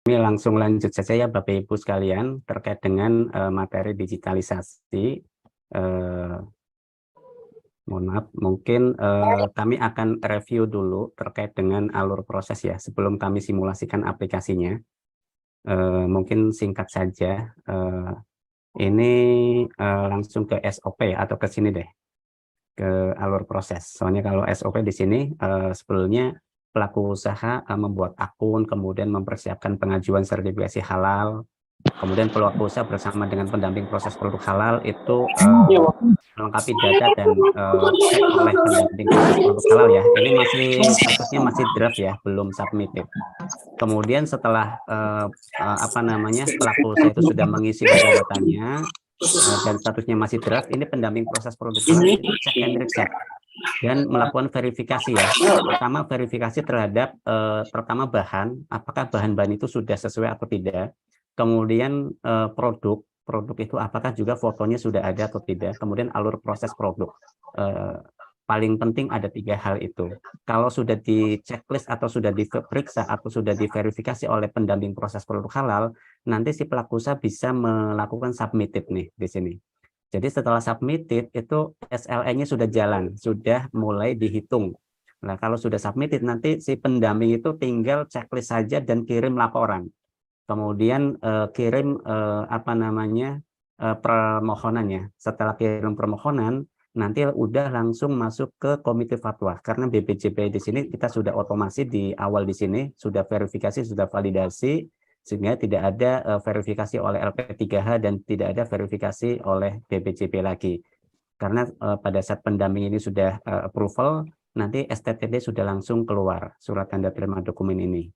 Kami langsung lanjut saja ya Bapak Ibu sekalian terkait dengan materi digitalisasi. Mohon maaf, mungkin kami akan review dulu terkait dengan alur proses ya sebelum kami simulasikan aplikasinya. Mungkin singkat saja, ini langsung ke SOP atau ke sini deh, ke alur proses. Soalnya kalau SOP di sini sebelumnya pelaku usaha membuat akun, kemudian mempersiapkan pengajuan sertifikasi halal, kemudian pelaku usaha bersama dengan pendamping proses produk halal itu melengkapi data dan cek oleh pendamping proses produk halal ya. Ini masih statusnya masih draft ya, belum submitted. Kemudian setelah pelaku usaha itu sudah mengisi data-datanya dan statusnya masih draft, ini pendamping proses produk halal itu cek and recheck dan melakukan verifikasi ya. Pertama verifikasi terhadap pertama bahan, apakah bahan-bahan itu sudah sesuai atau tidak. Kemudian produk itu apakah juga fotonya sudah ada atau tidak. Kemudian alur proses produk. Paling penting ada 3 hal itu. Kalau sudah di checklist atau sudah diperiksa atau sudah diverifikasi oleh pendamping proses produk halal, nanti si pelaku usaha bisa melakukan submitted nih di sini. Jadi setelah submitted itu SLA-nya sudah jalan, sudah mulai dihitung. Nah, kalau sudah submitted nanti si pendamping itu tinggal checklist saja dan kirim laporan. Kemudian kirim permohonannya. Setelah kirim permohonan, nanti udah langsung masuk ke komite fatwa. Karena BPJP di sini kita sudah otomasi di awal di sini, sudah verifikasi, sudah validasi, sehingga tidak ada verifikasi oleh LP3H dan tidak ada verifikasi oleh BPJP lagi. Karena pada saat pendamping ini sudah approval, nanti STTD sudah langsung keluar surat tanda terima dokumen ini.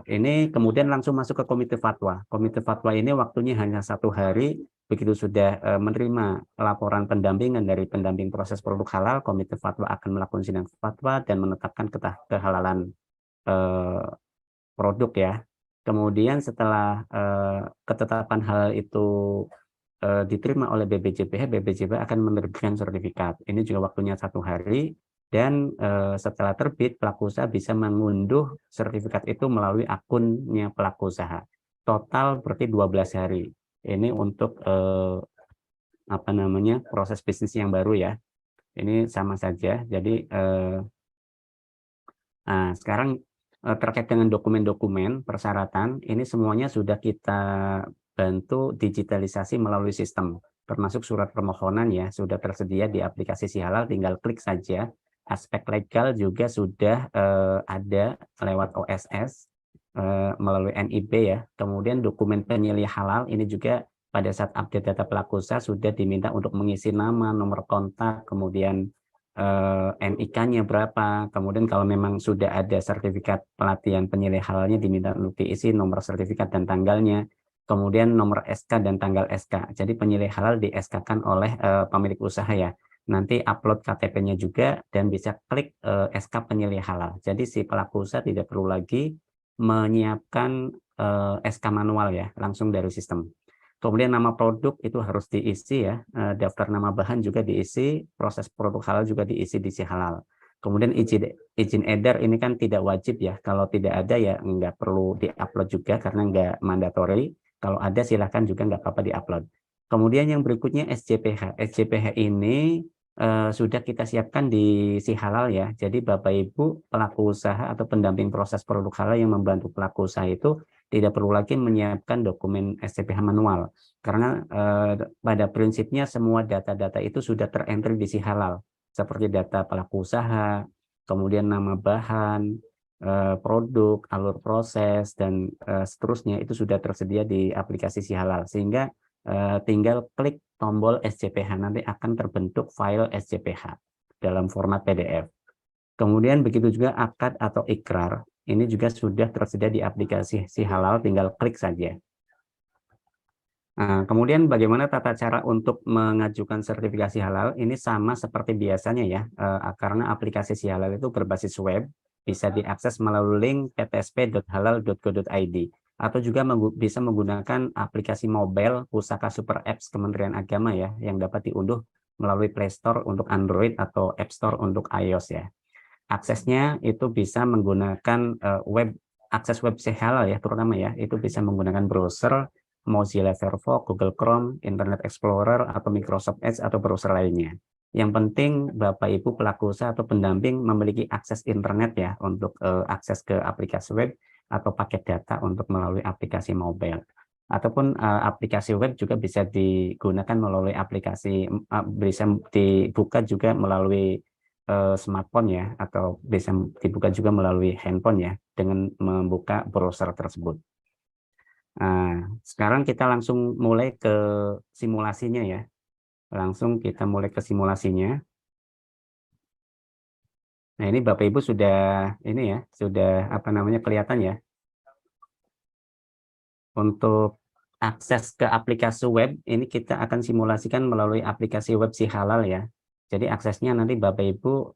Ini kemudian langsung masuk ke komite fatwa. Komite fatwa ini waktunya hanya 1 hari. Begitu sudah menerima laporan pendampingan dari pendamping proses produk halal, komite fatwa akan melakukan sidang fatwa dan menetapkan kehalalan produk ya. Kemudian setelah ketetapan halal itu diterima oleh BPJPH, BPJPH akan menerbitkan sertifikat. Ini juga waktunya 1 hari. Dan setelah terbit, pelaku usaha bisa mengunduh sertifikat itu melalui akunnya pelaku usaha. Total berarti 12 hari. Ini untuk proses bisnis yang baru ya. Ini sama saja. Jadi sekarang terkait dengan dokumen-dokumen persyaratan, ini semuanya sudah kita bantu digitalisasi melalui sistem. Termasuk surat permohonan ya, sudah tersedia di aplikasi Si Halal, tinggal klik saja. Aspek legal juga sudah ada lewat OSS melalui NIB ya. Kemudian dokumen penyilih halal ini juga pada saat update data pelaku usaha sudah diminta untuk mengisi nama, nomor kontak, kemudian NIK-nya berapa. Kemudian kalau memang sudah ada sertifikat pelatihan penyilih halalnya diminta untuk diisi nomor sertifikat dan tanggalnya. Kemudian nomor SK dan tanggal SK. Jadi penyilih halal di SK-kan oleh pemilik usaha ya. Nanti upload KTP-nya juga dan bisa klik SK penyilih halal. Jadi si pelaku usaha tidak perlu lagi menyiapkan SK manual ya, langsung dari sistem. Kemudian nama produk itu harus diisi ya, daftar nama bahan juga diisi, proses produk halal juga diisi di Si Halal. Kemudian izin edar ini kan tidak wajib ya, kalau tidak ada ya nggak perlu diupload juga karena nggak mandatory. Kalau ada silahkan juga nggak apa-apa diupload. Kemudian yang berikutnya SJPH. SJPH ini sudah kita siapkan di Si Halal ya. Jadi Bapak Ibu pelaku usaha atau pendamping proses produk halal yang membantu pelaku usaha itu tidak perlu lagi menyiapkan dokumen SJPH manual. Karena pada prinsipnya semua data-data itu sudah terentry di Si Halal. Seperti data pelaku usaha, kemudian nama bahan, produk, alur proses, dan seterusnya itu sudah tersedia di aplikasi Si Halal. Sehingga tinggal klik tombol SJPH, nanti akan terbentuk file SJPH dalam format PDF. Kemudian begitu juga akad atau ikrar, ini juga sudah tersedia di aplikasi Si Halal, tinggal klik saja. Nah, kemudian bagaimana tata cara untuk mengajukan sertifikasi halal? Ini sama seperti biasanya ya, karena aplikasi Si Halal itu berbasis web, bisa diakses melalui link ptsp.halal.go.id. Atau juga bisa menggunakan aplikasi mobile Pusaka Super Apps Kementerian Agama ya, yang dapat diunduh melalui Play Store untuk Android atau App Store untuk iOS ya. Aksesnya itu bisa menggunakan web akses web halal ya, terutama ya, itu bisa menggunakan browser, Mozilla Firefox, Google Chrome, Internet Explorer, atau Microsoft Edge, atau browser lainnya. Yang penting Bapak Ibu pelaku usaha atau pendamping memiliki akses internet ya untuk akses ke aplikasi web atau paket data untuk melalui aplikasi mobile. Ataupun aplikasi web juga bisa digunakan melalui aplikasi, bisa dibuka juga melalui smartphone ya, atau bisa dibuka juga melalui handphone ya, dengan membuka browser tersebut. Nah, sekarang kita langsung mulai ke simulasinya ya. Langsung kita mulai ke simulasinya. Nah, ini Bapak Ibu sudah ini ya, sudah apa namanya kelihatan ya. Untuk akses ke aplikasi web ini kita akan simulasikan melalui aplikasi web si halal ya. Jadi aksesnya nanti Bapak Ibu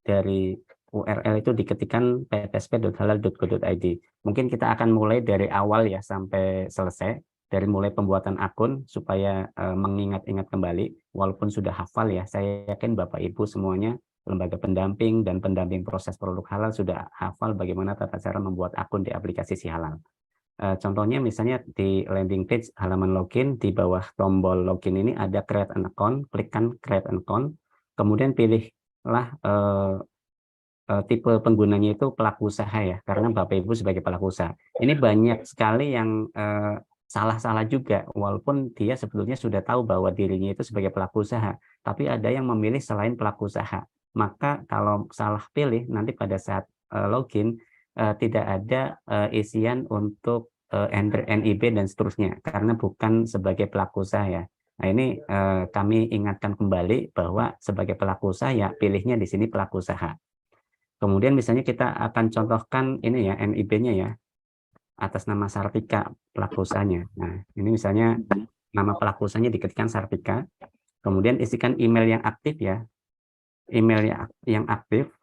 dari URL itu diketikkan ptsp.halal.co.id. Mungkin kita akan mulai dari awal ya sampai selesai, dari mulai pembuatan akun supaya mengingat-ingat kembali. Walaupun sudah hafal ya, saya yakin Bapak Ibu semuanya lembaga pendamping dan pendamping proses produk halal sudah hafal bagaimana tata cara membuat akun di aplikasi si halal. Contohnya misalnya di landing page halaman login, di bawah tombol login ini ada create an account, klikkan create an account, kemudian pilihlah tipe penggunanya itu pelaku usaha ya, karena Bapak Ibu sebagai pelaku usaha. Ini banyak sekali yang salah-salah juga, walaupun dia sebetulnya sudah tahu bahwa dirinya itu sebagai pelaku usaha, tapi ada yang memilih selain pelaku usaha. Maka kalau salah pilih, nanti pada saat login, tidak ada isian untuk enter NIB dan seterusnya, karena bukan sebagai pelaku usaha ya. Nah ini kami ingatkan kembali bahwa sebagai pelaku usaha ya pilihnya di sini pelaku usaha. Kemudian misalnya kita akan contohkan ini ya NIB-nya ya, atas nama Sartika pelaku usahanya. Nah ini misalnya nama pelaku usahanya diketikkan Sartika, kemudian isikan email yang aktif ya, email yang aktif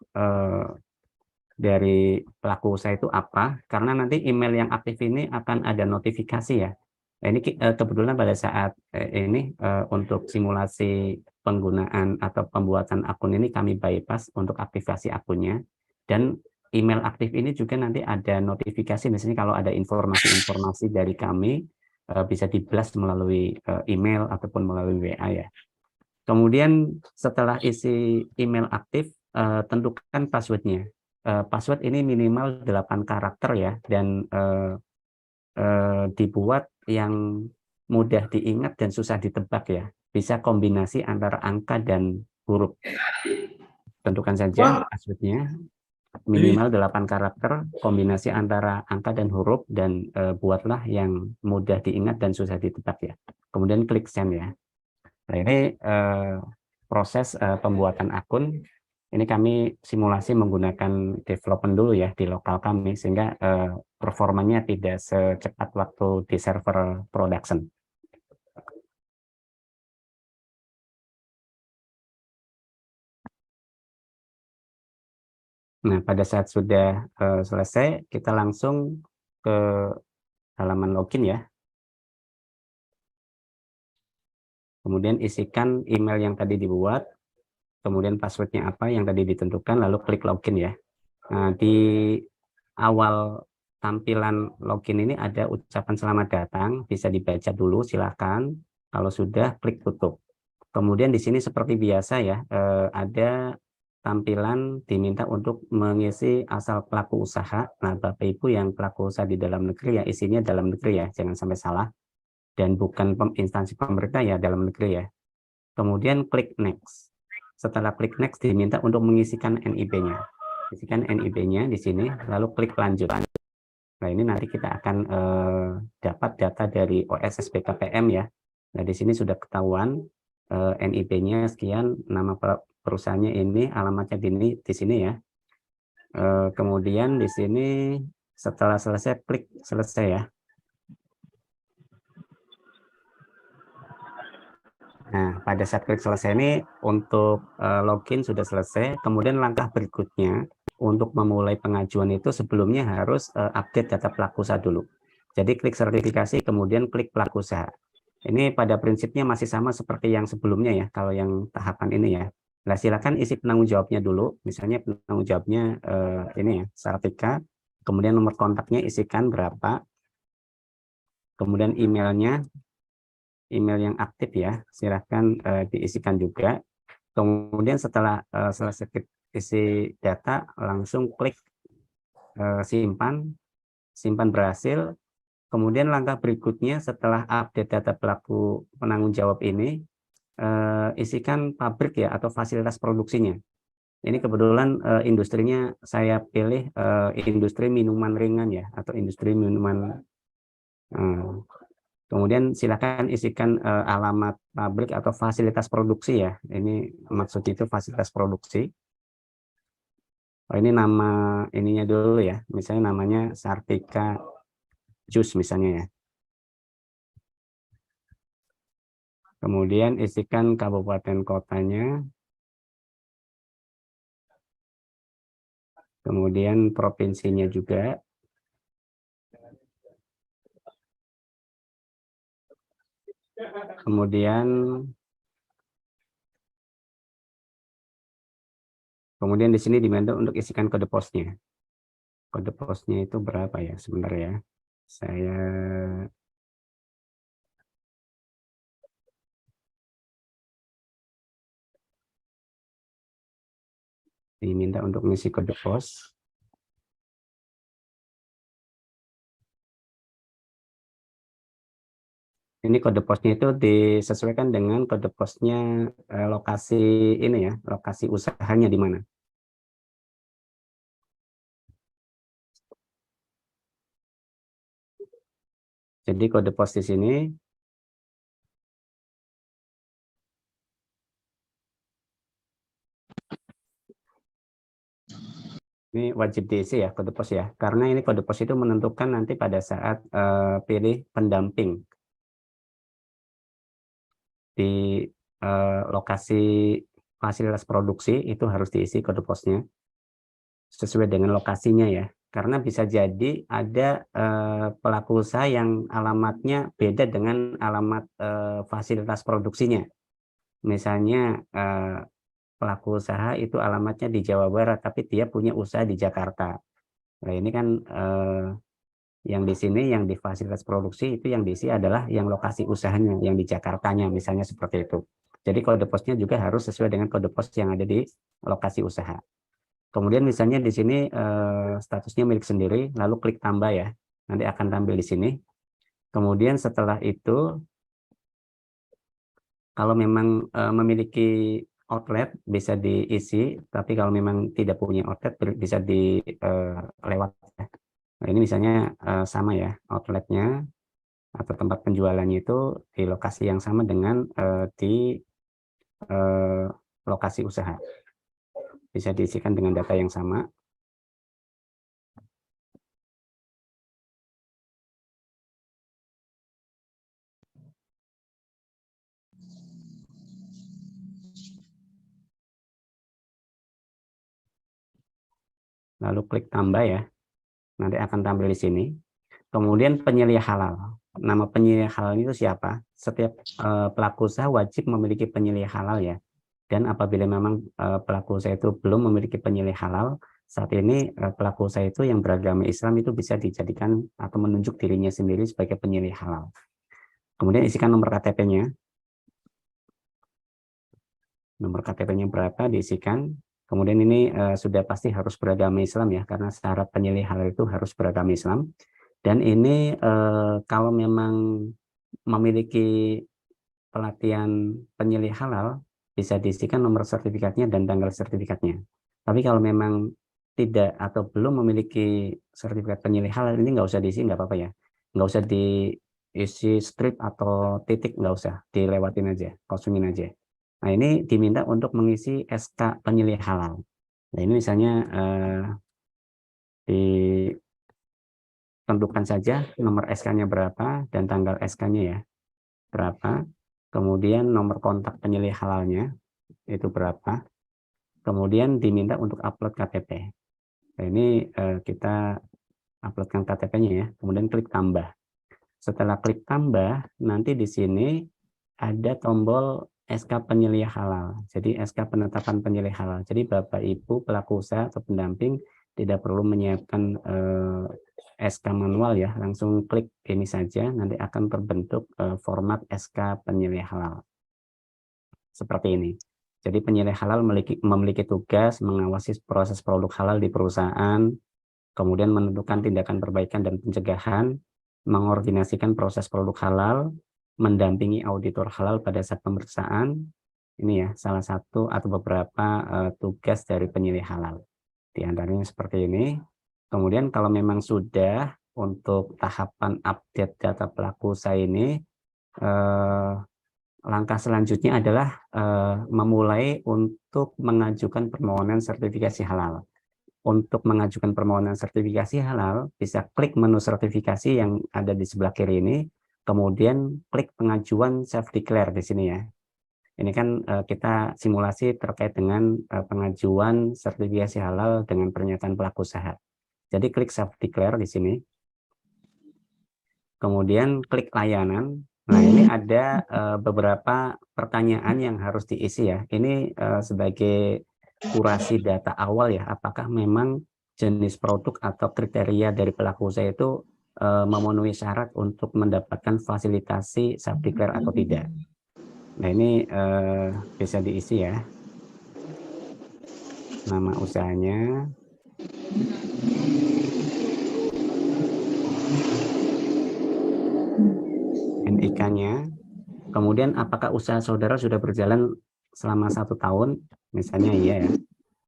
dari pelaku usaha itu apa, karena nanti email yang aktif ini akan ada notifikasi ya. Nah, ini kebetulan pada saat ini untuk simulasi penggunaan atau pembuatan akun ini kami bypass untuk aktivasi akunnya, dan email aktif ini juga nanti ada notifikasi, misalnya kalau ada informasi-informasi dari kami bisa di-blast melalui email ataupun melalui WA ya. Kemudian setelah isi email aktif, tentukan passwordnya. Password ini minimal 8 karakter ya, dan dibuat yang mudah diingat dan susah ditebak ya. Bisa kombinasi antara angka dan huruf. Tentukan saja passwordnya minimal 8 karakter, kombinasi antara angka dan huruf, dan buatlah yang mudah diingat dan susah ditebak ya. Kemudian klik send ya. Nah ini proses pembuatan akun. Ini kami simulasi menggunakan development dulu ya di lokal kami, sehingga performanya tidak secepat waktu di server production. Nah, pada saat sudah selesai, kita langsung ke halaman login ya. Kemudian isikan email yang tadi dibuat, kemudian passwordnya apa yang tadi ditentukan, lalu klik login ya. Nah, di awal tampilan login ini ada ucapan selamat datang, bisa dibaca dulu silakan. Kalau sudah klik tutup. Kemudian di sini seperti biasa ya, ada tampilan diminta untuk mengisi asal pelaku usaha. Nah, Bapak Ibu yang pelaku usaha di dalam negeri ya, isinya dalam negeri ya, jangan sampai salah. Dan bukan instansi pemerintah ya, dalam negeri ya. Kemudian klik next. Setelah klik next diminta untuk mengisikan NIB-nya. Isikan NIB-nya di sini, lalu klik lanjut. Nah, ini nanti kita akan dapat data dari OSSBKPM ya. Nah, di sini sudah ketahuan NIB-nya sekian, nama perusahaannya ini, alamatnya di sini ya. Kemudian di sini setelah selesai klik selesai ya. Nah, pada saat klik selesai ini untuk login sudah selesai. Kemudian langkah berikutnya untuk memulai pengajuan itu sebelumnya harus update data pelaku usaha dulu. Jadi klik sertifikasi, kemudian klik pelaku usaha. Ini pada prinsipnya masih sama seperti yang sebelumnya ya, kalau yang tahapan ini ya. Nah, silakan isi penanggung jawabnya dulu. Misalnya penanggung jawabnya ini ya, Sartika. Kemudian nomor kontaknya isikan berapa. Kemudian emailnya, email yang aktif ya, silahkan diisikan juga. Kemudian setelah selesai isi data, langsung klik simpan, simpan berhasil. Kemudian langkah berikutnya setelah update data pelaku penanggung jawab ini, isikan pabrik ya atau fasilitas produksinya. Ini kebetulan industrinya saya pilih industri minuman ringan ya, atau industri minuman. Kemudian silakan isikan alamat pabrik atau fasilitas produksi ya. Ini maksud itu fasilitas produksi. Oh, ini nama ininya dulu ya. Misalnya namanya Sartika Jus misalnya ya. Kemudian isikan kabupaten kotanya. Kemudian provinsinya juga. Kemudian di sini diminta untuk isikan kode posnya. Kode posnya itu berapa ya? Sebentar ya. Saya diminta untuk mengisi kode pos. Ini kode posnya itu disesuaikan dengan kode posnya lokasi ini ya, lokasi usahanya di mana. Jadi kode pos di sini ini wajib diisi ya kode pos ya, karena ini kode pos itu menentukan nanti pada saat pilih pendamping di lokasi fasilitas produksi itu harus diisi kode posnya sesuai dengan lokasinya ya. Karena bisa jadi ada pelaku usaha yang alamatnya beda dengan alamat fasilitas produksinya. Misalnya pelaku usaha itu alamatnya di Jawa Barat, tapi dia punya usaha di Jakarta. Nah ini kan yang di sini, yang di fasilitas produksi itu yang diisi adalah yang lokasi usahanya, yang di Jakartanya, misalnya seperti itu. Jadi kode posnya juga harus sesuai dengan kode pos yang ada di lokasi usaha. Kemudian misalnya di sini statusnya milik sendiri, lalu klik tambah ya, nanti akan tampil di sini. Kemudian setelah itu, kalau memang memiliki outlet bisa diisi, tapi kalau memang tidak punya outlet bisa dilewat. Nah, ini misalnya sama ya, outletnya atau tempat penjualannya itu di lokasi yang sama dengan di lokasi usaha. Bisa diisikan dengan data yang sama. Lalu klik tambah ya, nanti akan tampil di sini. Kemudian penyelia halal. Nama penyelia halal itu siapa? Setiap pelaku usaha wajib memiliki penyelia halal ya. Dan apabila memang pelaku usaha itu belum memiliki penyelia halal, saat ini pelaku usaha itu yang beragama Islam itu bisa dijadikan atau menunjuk dirinya sendiri sebagai penyelia halal. Kemudian isikan nomor KTP-nya. Nomor KTP-nya berapa diisikan. Kemudian ini sudah pasti harus beragama Islam ya, karena syarat penyelia halal itu harus beragama Islam. Dan ini kalau memang memiliki pelatihan penyelih halal, bisa diisikan nomor sertifikatnya dan tanggal sertifikatnya. Tapi kalau memang tidak atau belum memiliki sertifikat penyelih halal, ini nggak usah diisi, nggak apa-apa ya. Nggak usah diisi strip atau titik, nggak usah, dilewatin aja, kosongin aja. Nah ini diminta untuk mengisi SK penyelih halal. Nah ini misalnya tentukan saja nomor SK-nya berapa dan tanggal SK-nya ya berapa. Kemudian nomor kontak penyelih halalnya itu berapa. Kemudian diminta untuk upload KTP. Nah, ini kita uploadkan KTP-nya ya. Kemudian klik tambah. Setelah klik tambah, nanti di sini ada tombol SK penyelih halal. Jadi SK penetapan penyelih halal. Jadi Bapak Ibu pelaku usaha atau pendamping tidak perlu menyiapkan SK manual ya, langsung klik ini saja, nanti akan terbentuk format SK penyelesaian halal. Seperti ini. Jadi penyelesaian halal memiliki tugas mengawasi proses produk halal di perusahaan, kemudian menentukan tindakan perbaikan dan pencegahan, mengordinasikan proses produk halal, mendampingi auditor halal pada saat pemeriksaan. Ini ya salah satu atau beberapa tugas dari penyelesaian halal. Di antaranya seperti ini. Kemudian kalau memang sudah untuk tahapan update data pelaku usaha ini, langkah selanjutnya adalah memulai untuk mengajukan permohonan sertifikasi halal. Untuk mengajukan permohonan sertifikasi halal, bisa klik menu sertifikasi yang ada di sebelah kiri ini, kemudian klik pengajuan self-declare di sini ya. Ini kan kita simulasi terkait dengan pengajuan sertifikasi halal dengan pernyataan pelaku usaha. Jadi klik self-declare di sini. Kemudian klik layanan. Nah, ini ada beberapa pertanyaan yang harus diisi ya. Ini sebagai kurasi data awal ya, apakah memang jenis produk atau kriteria dari pelaku usaha itu memenuhi syarat untuk mendapatkan fasilitasi self-declare atau tidak. Nah, ini bisa diisi ya. Nama usahanya. NIK-nya. Kemudian apakah usaha saudara sudah berjalan selama 1 tahun? Misalnya iya ya.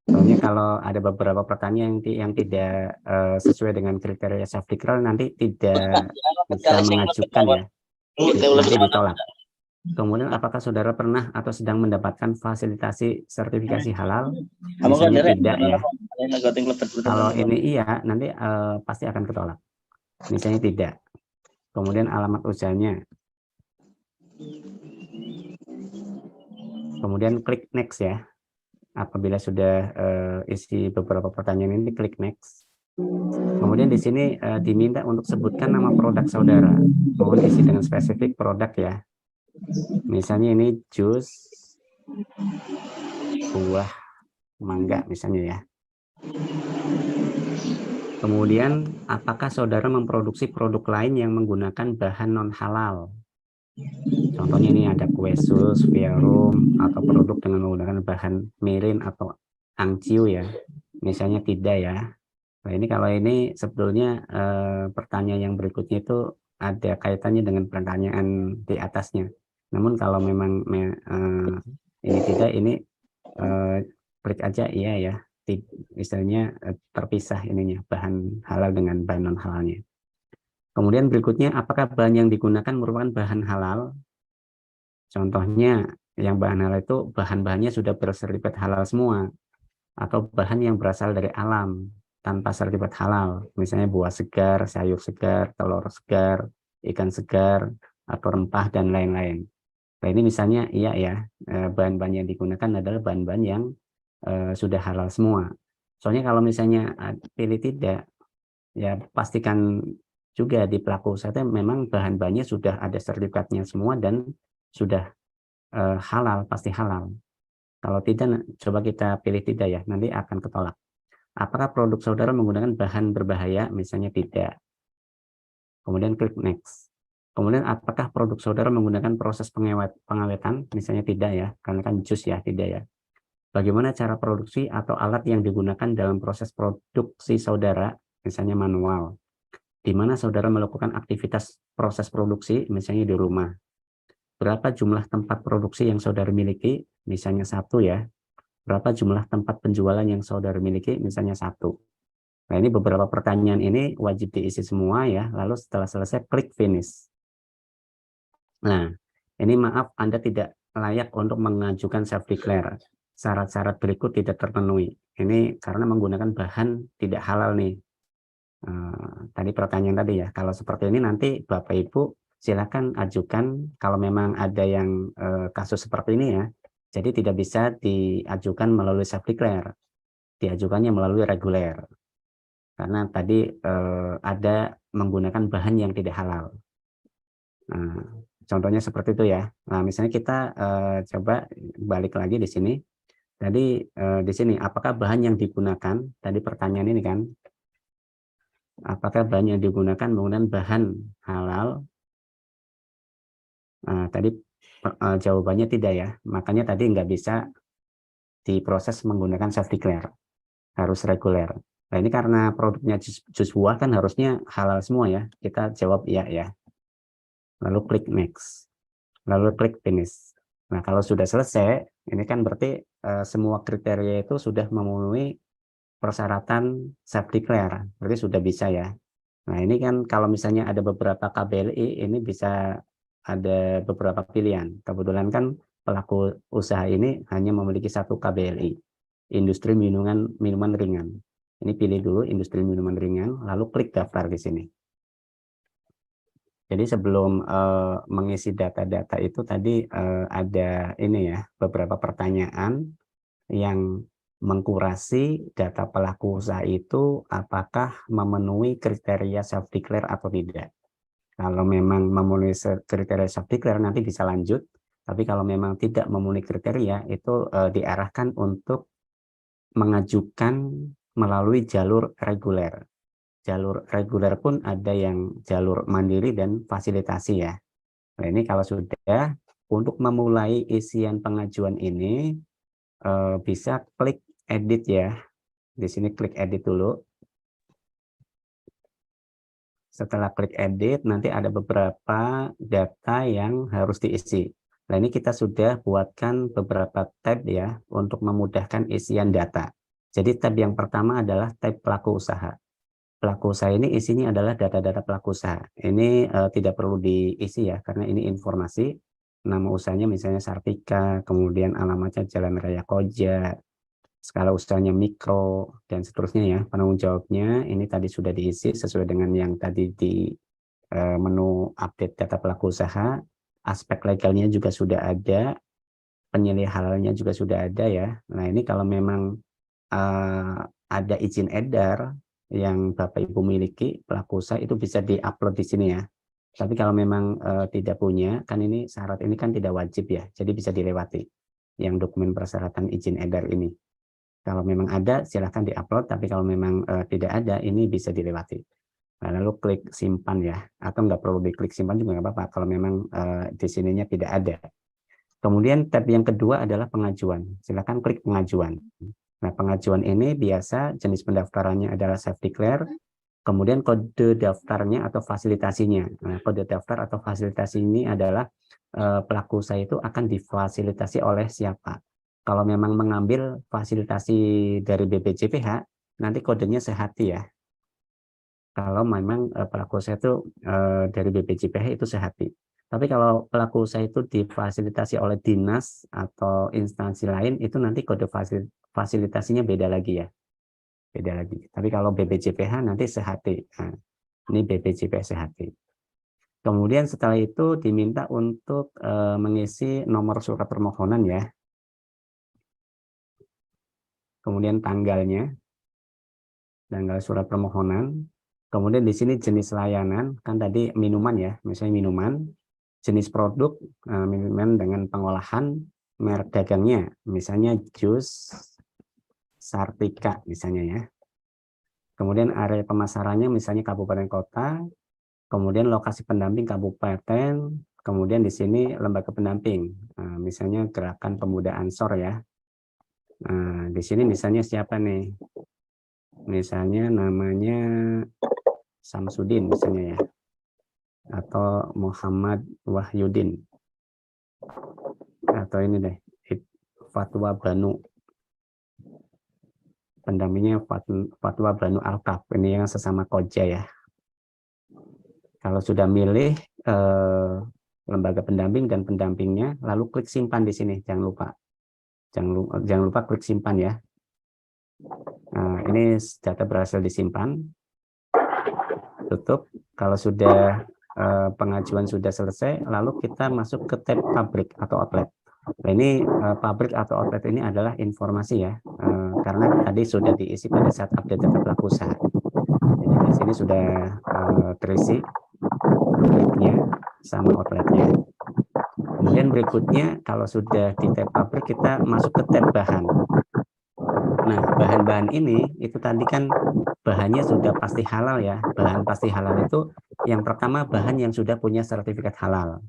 Soalnya kalau ada beberapa pertanyaan yang tidak sesuai dengan kriteria self-declare nanti tidak bisa mengajukan ya. Nanti ditolak. Kemudian apakah saudara pernah atau sedang mendapatkan fasilitasi sertifikasi halal? Misalnya tidak ya. Kalau ini iya, nanti pasti akan ketolak. Misalnya tidak. Kemudian alamat usahanya. Kemudian klik next ya. Apabila sudah isi beberapa pertanyaan ini, klik next. Kemudian di sini diminta untuk sebutkan nama produk saudara. Mohon isi dengan spesifik produk ya. Misalnya ini jus buah mangga misalnya ya. Kemudian apakah saudara memproduksi produk lain yang menggunakan bahan non halal? Contohnya ini ada kue sus, verum, atau produk dengan menggunakan bahan mirin atau angciu ya. Misalnya tidak ya. Nah ini kalau ini sebetulnya pertanyaan yang berikutnya itu ada kaitannya dengan pertanyaan di atasnya. Namun kalau memang ini tidak, ini klik aja iya ya. Misalnya terpisah ininya bahan halal dengan bahan non halalnya. Kemudian berikutnya, apakah bahan yang digunakan merupakan bahan halal? Contohnya, yang bahan halal itu bahan-bahannya sudah bersertifikat halal semua, atau bahan yang berasal dari alam tanpa sertifikat halal, misalnya buah segar, sayur segar, telur segar, ikan segar, atau rempah dan lain-lain. Nah ini misalnya iya ya, bahan-bahan yang digunakan adalah bahan-bahan yang sudah halal semua. Soalnya kalau misalnya pilih tidak, ya pastikan juga di pelaku usaha memang bahan-bahannya sudah ada sertifikatnya semua dan sudah halal, pasti halal. Kalau tidak, coba kita pilih tidak ya, nanti akan ketolak. Apakah produk saudara menggunakan bahan berbahaya? Misalnya tidak. Kemudian klik next. Kemudian apakah produk saudara menggunakan proses pengawetan? Misalnya tidak ya, karena kan jus ya, tidak ya. Bagaimana cara produksi atau alat yang digunakan dalam proses produksi saudara? Misalnya manual. Di mana saudara melakukan aktivitas proses produksi, misalnya di rumah. Berapa jumlah tempat produksi yang saudara miliki, misalnya 1 ya. Berapa jumlah tempat penjualan yang saudara miliki, misalnya 1. Nah ini beberapa pertanyaan ini wajib diisi semua ya, lalu setelah selesai klik finish. Nah ini maaf Anda tidak layak untuk mengajukan self-declare. Syarat-syarat berikut tidak terpenuhi. Ini karena menggunakan bahan tidak halal nih. Tadi pertanyaan tadi ya, kalau seperti ini nanti Bapak Ibu silakan ajukan kalau memang ada yang kasus seperti ini ya. Jadi tidak bisa diajukan melalui self-declare, diajukannya melalui reguler. Karena tadi ada menggunakan bahan yang tidak halal. Nah, contohnya seperti itu ya. Nah, misalnya kita coba balik lagi di sini. Tadi di sini, apakah bahan yang digunakan? Tadi pertanyaan ini kan, apakah bahan yang digunakan menggunakan bahan halal? Tadi jawabannya tidak ya. Makanya tadi nggak bisa diproses menggunakan self declare, harus reguler. Nah ini karena produknya jus buah kan harusnya halal semua ya. Kita jawab iya ya. Lalu klik next. Lalu klik finish. Nah kalau sudah selesai, ini kan berarti semua kriteria itu sudah memenuhi persyaratan self declare. Berarti sudah bisa ya. Nah ini kan kalau misalnya ada beberapa KBLI, ini bisa ada beberapa pilihan. Kebetulan kan pelaku usaha ini hanya memiliki satu KBLI, industri minuman ringan. Ini pilih dulu industri minuman ringan, lalu klik daftar di sini. Jadi sebelum mengisi data-data itu tadi ada ini ya, beberapa pertanyaan yang mengkurasi data pelaku usaha itu apakah memenuhi kriteria self declare atau tidak. Kalau memang memenuhi kriteria self declare nanti bisa lanjut, tapi kalau memang tidak memenuhi kriteria itu diarahkan untuk mengajukan melalui jalur reguler. Jalur reguler pun ada yang jalur mandiri dan fasilitasi ya. Nah ini kalau sudah, untuk memulai isian pengajuan ini bisa klik edit ya. Di sini klik edit dulu. Setelah klik edit, nanti ada beberapa data yang harus diisi. Nah ini kita sudah buatkan beberapa tab ya untuk memudahkan isian data. Jadi tab yang pertama adalah tab pelaku usaha. Pelaku usaha ini isinya adalah data-data pelaku usaha. Ini tidak perlu diisi ya, karena ini informasi. Nama usahanya misalnya Sartika, kemudian alamatnya Jalan Raya Koja, skala usahanya mikro, dan seterusnya ya. Penanggung jawabnya ini tadi sudah diisi sesuai dengan yang tadi di menu update data pelaku usaha. Aspek legalnya juga sudah ada, penyelih halalnya juga sudah ada ya. Nah ini kalau memang ada izin edar yang Bapak Ibu miliki pelaku usaha itu bisa diupload di sini ya. Tapi kalau memang tidak punya, kan ini syarat ini kan tidak wajib ya, jadi bisa dilewati yang dokumen persyaratan izin edar ini. Kalau memang ada silahkan diupload, tapi kalau memang tidak ada ini bisa dilewati. Nah, lalu klik simpan ya, atau nggak perlu diklik simpan juga nggak apa-apa kalau memang di sininya tidak ada. Kemudian tab yang kedua adalah pengajuan. Silakan klik pengajuan. Nah, pengajuan ini biasa jenis pendaftarannya adalah self declare, kemudian kode daftarnya atau fasilitasinya. Nah, kode daftar atau fasilitasi ini adalah pelaku usaha itu akan difasilitasi oleh siapa. Kalau memang mengambil fasilitasi dari BPJPH, nanti kodenya sehati ya. Kalau memang pelaku usaha itu dari BPJPH itu sehati. Tapi kalau pelaku usaha itu difasilitasi oleh dinas atau instansi lain, itu nanti kode fasilitasinya beda lagi ya. Beda lagi. Tapi kalau BPJPH nanti sehati. Nah, ini BPJPH sehati. Kemudian setelah itu diminta untuk mengisi nomor surat permohonan ya. Kemudian tanggalnya, tanggal surat permohonan. Kemudian di sini jenis layanan, kan tadi minuman ya, misalnya minuman. Jenis produk, minuman dengan pengolahan, merek dagangnya, misalnya jus Sartika misalnya ya. Kemudian area pemasarannya misalnya kabupaten kota, kemudian lokasi pendamping kabupaten, kemudian di sini lembaga pendamping, misalnya Gerakan Pemuda Ansor ya. Nah, di sini misalnya siapa nih? Misalnya namanya Samsudin misalnya ya, atau Muhammad Wahyudin, atau ini deh, Fatwa Banu. Pendampingnya Fatwa Banu Al-Kaf, ini yang sesama koja ya. Kalau sudah milih lembaga pendamping dan pendampingnya, lalu klik simpan di sini, jangan lupa. Jangan lupa klik simpan ya. Nah, ini data berhasil disimpan. Tutup. Kalau sudah pengajuan sudah selesai, lalu kita masuk ke tab pabrik atau outlet. Nah, ini pabrik atau outlet ini adalah informasi ya, karena tadi sudah diisi pada saat update data pelaku usaha. Jadi di sini sudah terisi pabriknya sama outletnya. Kemudian berikutnya kalau sudah di tab pabrik, kita masuk ke tab bahan. Nah, bahan-bahan ini itu tadi kan bahannya sudah pasti halal ya. Bahan pasti halal itu yang pertama bahan yang sudah punya sertifikat halal.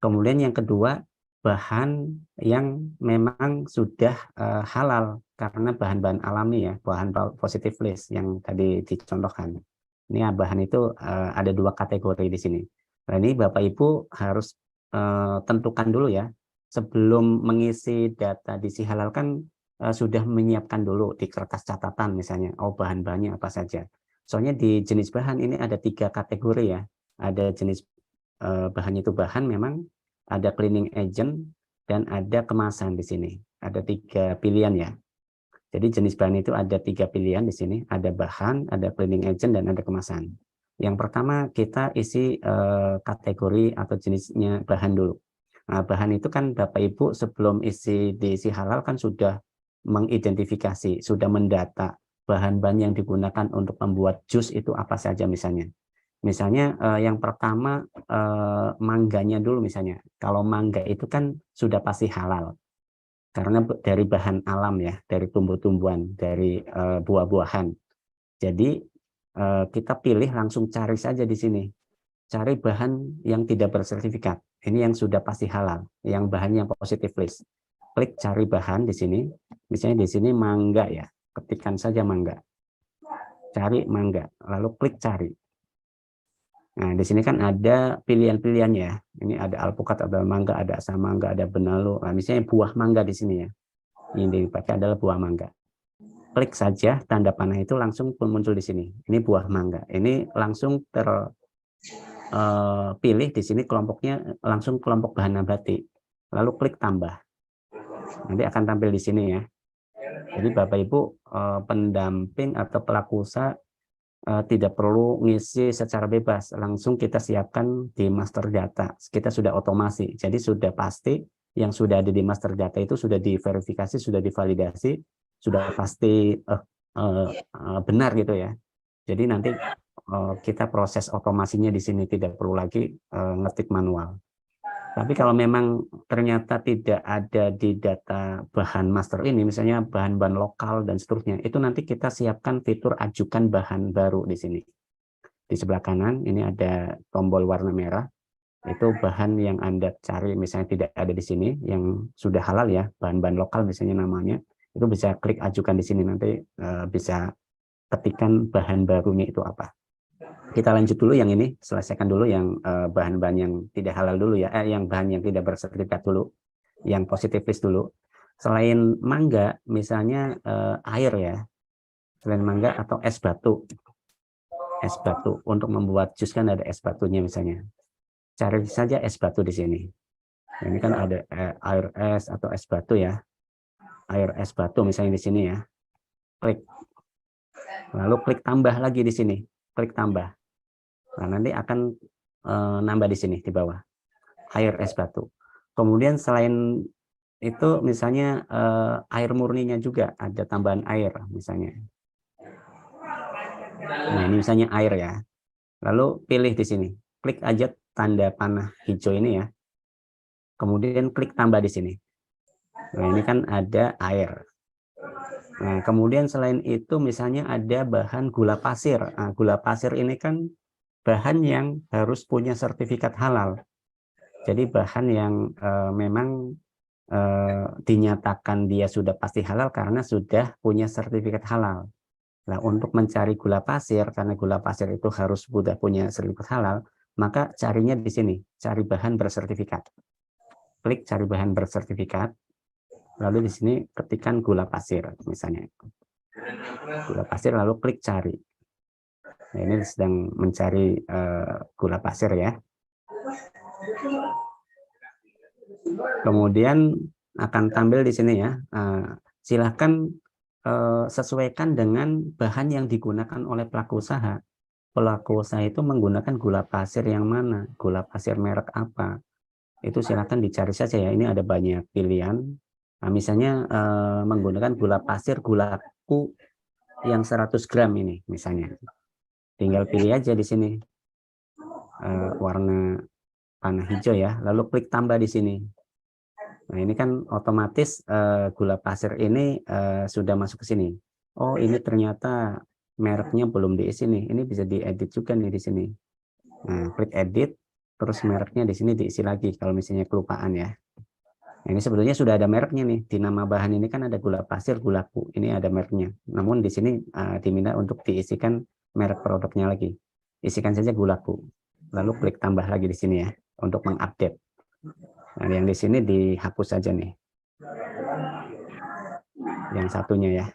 Kemudian yang kedua bahan yang memang sudah halal karena bahan-bahan alami ya, bahan positive list yang tadi dicontohkan. Ini bahan itu ada 2 kategori di sini. Nah, ini Bapak Ibu harus tentukan dulu ya. Sebelum mengisi data di Si Halal kan sudah menyiapkan dulu di kertas catatan misalnya, oh bahan-bahannya apa saja. Soalnya di jenis bahan ini ada 3 kategori ya. Ada jenis bahannya itu bahan memang, ada cleaning agent, dan ada kemasan di sini. Ada 3 pilihan ya. Jadi jenis bahan itu ada 3 pilihan di sini. Ada bahan, ada cleaning agent, dan ada kemasan. Yang pertama kita isi kategori atau jenisnya bahan dulu. Nah, bahan itu kan Bapak Ibu sebelum isi di Si Halal kan sudah mengidentifikasi, sudah mendata bahan-bahan yang digunakan untuk membuat jus itu apa saja misalnya. Misalnya yang pertama mangganya dulu misalnya. Kalau mangga itu kan sudah pasti halal. Karena dari bahan alam ya, dari tumbuh-tumbuhan, dari buah-buahan. Jadi kita pilih langsung cari saja di sini. Cari bahan yang tidak bersertifikat. Ini yang sudah pasti halal, yang bahannya positive list. Klik cari bahan di sini. Misalnya di sini mangga ya, ketikkan saja mangga. Cari mangga, lalu klik cari. Nah, di sini kan ada pilihan-pilihan ya. Ini ada alpukat, ada mangga, ada asam mangga, ada benalu. Nah, misalnya buah mangga di sini ya. Ini dipakai adalah buah mangga. Klik saja tanda panah itu langsung muncul di sini. Ini buah mangga. Ini langsung pilih di sini kelompoknya langsung kelompok bahan nabati. Lalu klik tambah. Nanti akan tampil di sini ya. Jadi Bapak Ibu pendamping atau pelaku usaha tidak perlu ngisi secara bebas, langsung kita siapkan di master data. Kita sudah otomasi. Jadi sudah pasti yang sudah ada di master data itu sudah diverifikasi, sudah divalidasi, sudah pasti benar gitu ya. Jadi nanti kita proses otomasinya di sini tidak perlu lagi ngetik manual. Tapi kalau memang ternyata tidak ada di data bahan master ini, misalnya bahan-bahan lokal dan seterusnya, itu nanti kita siapkan fitur ajukan bahan baru di sini. Di sebelah kanan ini ada tombol warna merah, itu bahan yang Anda cari misalnya tidak ada di sini, yang sudah halal ya, bahan-bahan lokal misalnya namanya, itu bisa klik ajukan di sini, nanti bisa ketikkan bahan barunya itu apa. Kita lanjut dulu yang ini, selesaikan dulu yang bahan-bahan yang tidak halal dulu ya, yang bahan yang tidak bersertifikat dulu, yang positif list dulu. Selain mangga, misalnya air ya, selain mangga atau es batu. Es batu, untuk membuat jus kan ada es batunya misalnya. Cari saja es batu di sini. Ini kan ada air es atau es batu ya. Air es batu misalnya di sini ya. Klik. Lalu klik tambah lagi di sini. Klik tambah. Nah, nanti akan nambah di sini di bawah air es batu. Kemudian selain itu misalnya air murninya juga ada tambahan air misalnya. Nah, ini misalnya air ya. Lalu pilih di sini. Klik aja tanda panah hijau ini ya. Kemudian klik tambah di sini. Nah, ini kan ada air. Nah, kemudian selain itu misalnya ada bahan gula pasir. Nah, gula pasir ini kan bahan yang harus punya sertifikat halal. Jadi bahan yang memang dinyatakan dia sudah pasti halal karena sudah punya sertifikat halal. Nah, untuk mencari gula pasir, karena gula pasir itu harus sudah punya sertifikat halal, maka carinya di sini, cari bahan bersertifikat. Klik cari bahan bersertifikat, lalu di sini ketikkan gula pasir, misalnya. Gula pasir, lalu klik cari. Nah, ini sedang mencari gula pasir ya. Kemudian akan tampil di sini ya. Silahkan sesuaikan dengan bahan yang digunakan oleh pelaku usaha. Pelaku usaha itu menggunakan gula pasir yang mana, gula pasir merek apa. Itu silahkan dicari saja ya. Ini ada banyak pilihan. Nah, misalnya menggunakan gula pasir gulaku yang 100 gram ini misalnya. Tinggal pilih aja di sini warna panah hijau ya, lalu klik tambah di sini. Nah, ini kan otomatis gula pasir ini sudah masuk ke sini. Oh, ini ternyata mereknya belum diisi nih. Ini bisa diedit juga nih di sini. Nah, klik edit, terus mereknya di sini diisi lagi kalau misalnya kelupaan ya. Nah, ini sebetulnya sudah ada mereknya nih. Di nama bahan ini kan ada gula pasir, gulaku. Ini ada mereknya. Namun di sini diminta untuk diisikan merek produknya lagi. Isikan saja gulaku. Lalu klik tambah lagi di sini ya untuk mengupdate. Nah, yang di sini dihapus saja nih. Yang satunya ya.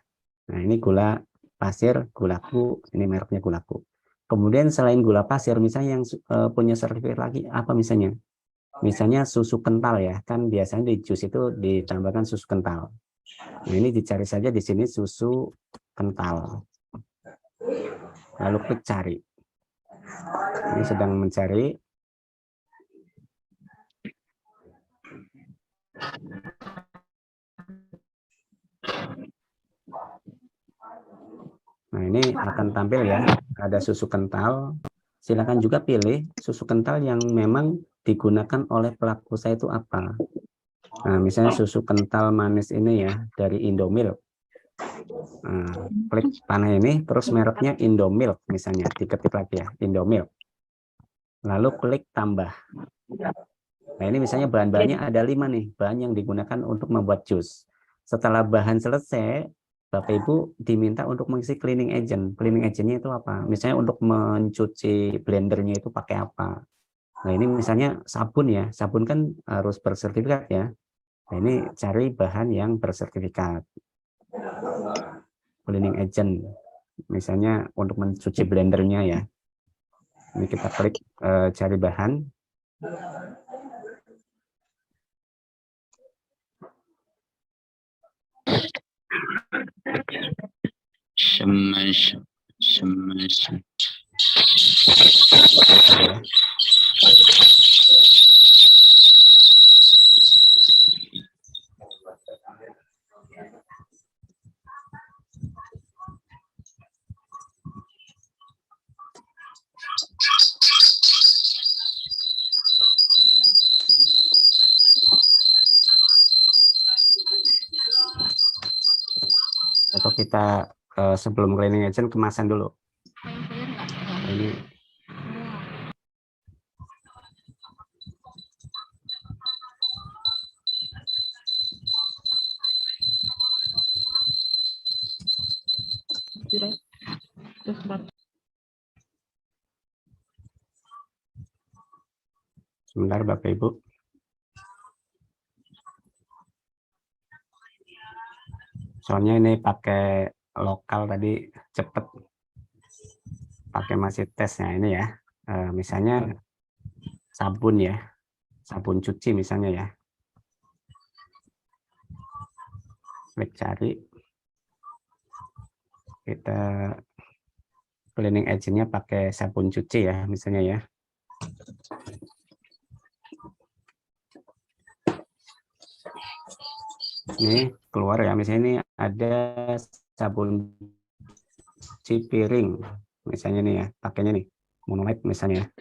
Nah, ini gula pasir, gulaku, ini mereknya gulaku. Kemudian selain gula pasir, misalnya yang punya sertifikat lagi, apa misalnya? Misalnya susu kental ya, kan biasanya di jus itu ditambahkan susu kental. Nah, ini dicari saja di sini susu kental. Lalu klik cari. Ini sedang mencari. Nah, ini akan tampil ya, ada susu kental. Silakan juga pilih susu kental yang memang digunakan oleh pelaku usaha itu apa. Nah, misalnya susu kental manis ini ya, dari Indomilk. Nah, klik panah ini, terus mereknya Indomilk misalnya, diketik lagi ya, Indomilk. Lalu klik tambah. Nah, ini misalnya bahan-bahannya ada 5 nih, bahan yang digunakan untuk membuat jus. Setelah bahan selesai, Bapak Ibu diminta untuk mengisi cleaning agent. Cleaning agentnya itu apa? Misalnya untuk mencuci blendernya itu pakai apa? Nah, ini misalnya sabun ya, sabun kan harus bersertifikat ya. Nah, ini cari bahan yang bersertifikat. Cleaning agent, misalnya untuk mencuci blendernya ya. Ini kita klik cari bahan. Ya. Atau kita sebelum cleaning agent kemasan dulu. Ini sebentar Bapak Ibu. Soalnya ini pakai lokal tadi cepet. Pakai masih tesnya ini ya. Misalnya sabun ya. Sabun cuci misalnya ya. Klik cari. Kita cleaning agentnya pakai sabun cuci ya misalnya ya. Ini keluar ya, misalnya ini ada sabun cuci piring misalnya nih ya, pakainya nih Monolite misalnya.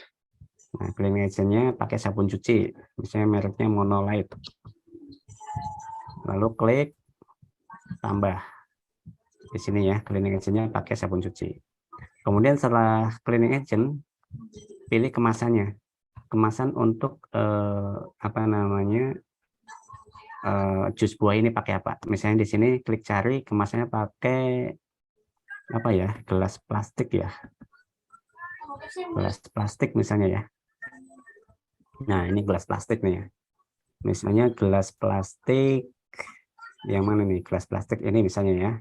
Nah, cleaning agentnya pakai sabun cuci, misalnya mereknya Monolite. Lalu klik tambah di sini ya, cleaning agentnya pakai sabun cuci. Kemudian setelah cleaning agent, pilih kemasannya. Kemasan untuk apa namanya, jus buah ini pakai apa? Misalnya di sini klik cari, kemasannya pakai apa ya, gelas plastik ya, gelas plastik misalnya ya. Nah, ini gelas plastik nih ya, misalnya gelas plastik yang mana nih, gelas plastik ini misalnya ya,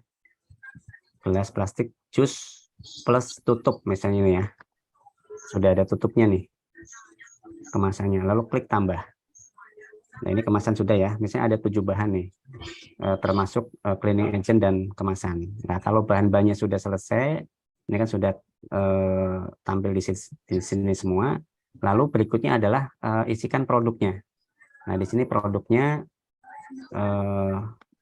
gelas plastik jus plus tutup misalnya ini ya, sudah ada tutupnya nih kemasannya. Lalu klik tambah. Nah, ini kemasan sudah ya, misalnya ada 7 bahan nih, termasuk cleaning agent dan kemasan. Nah, kalau bahan-bahannya sudah selesai, ini kan sudah tampil di sini semua. Lalu berikutnya adalah isikan produknya. Nah, di sini produknya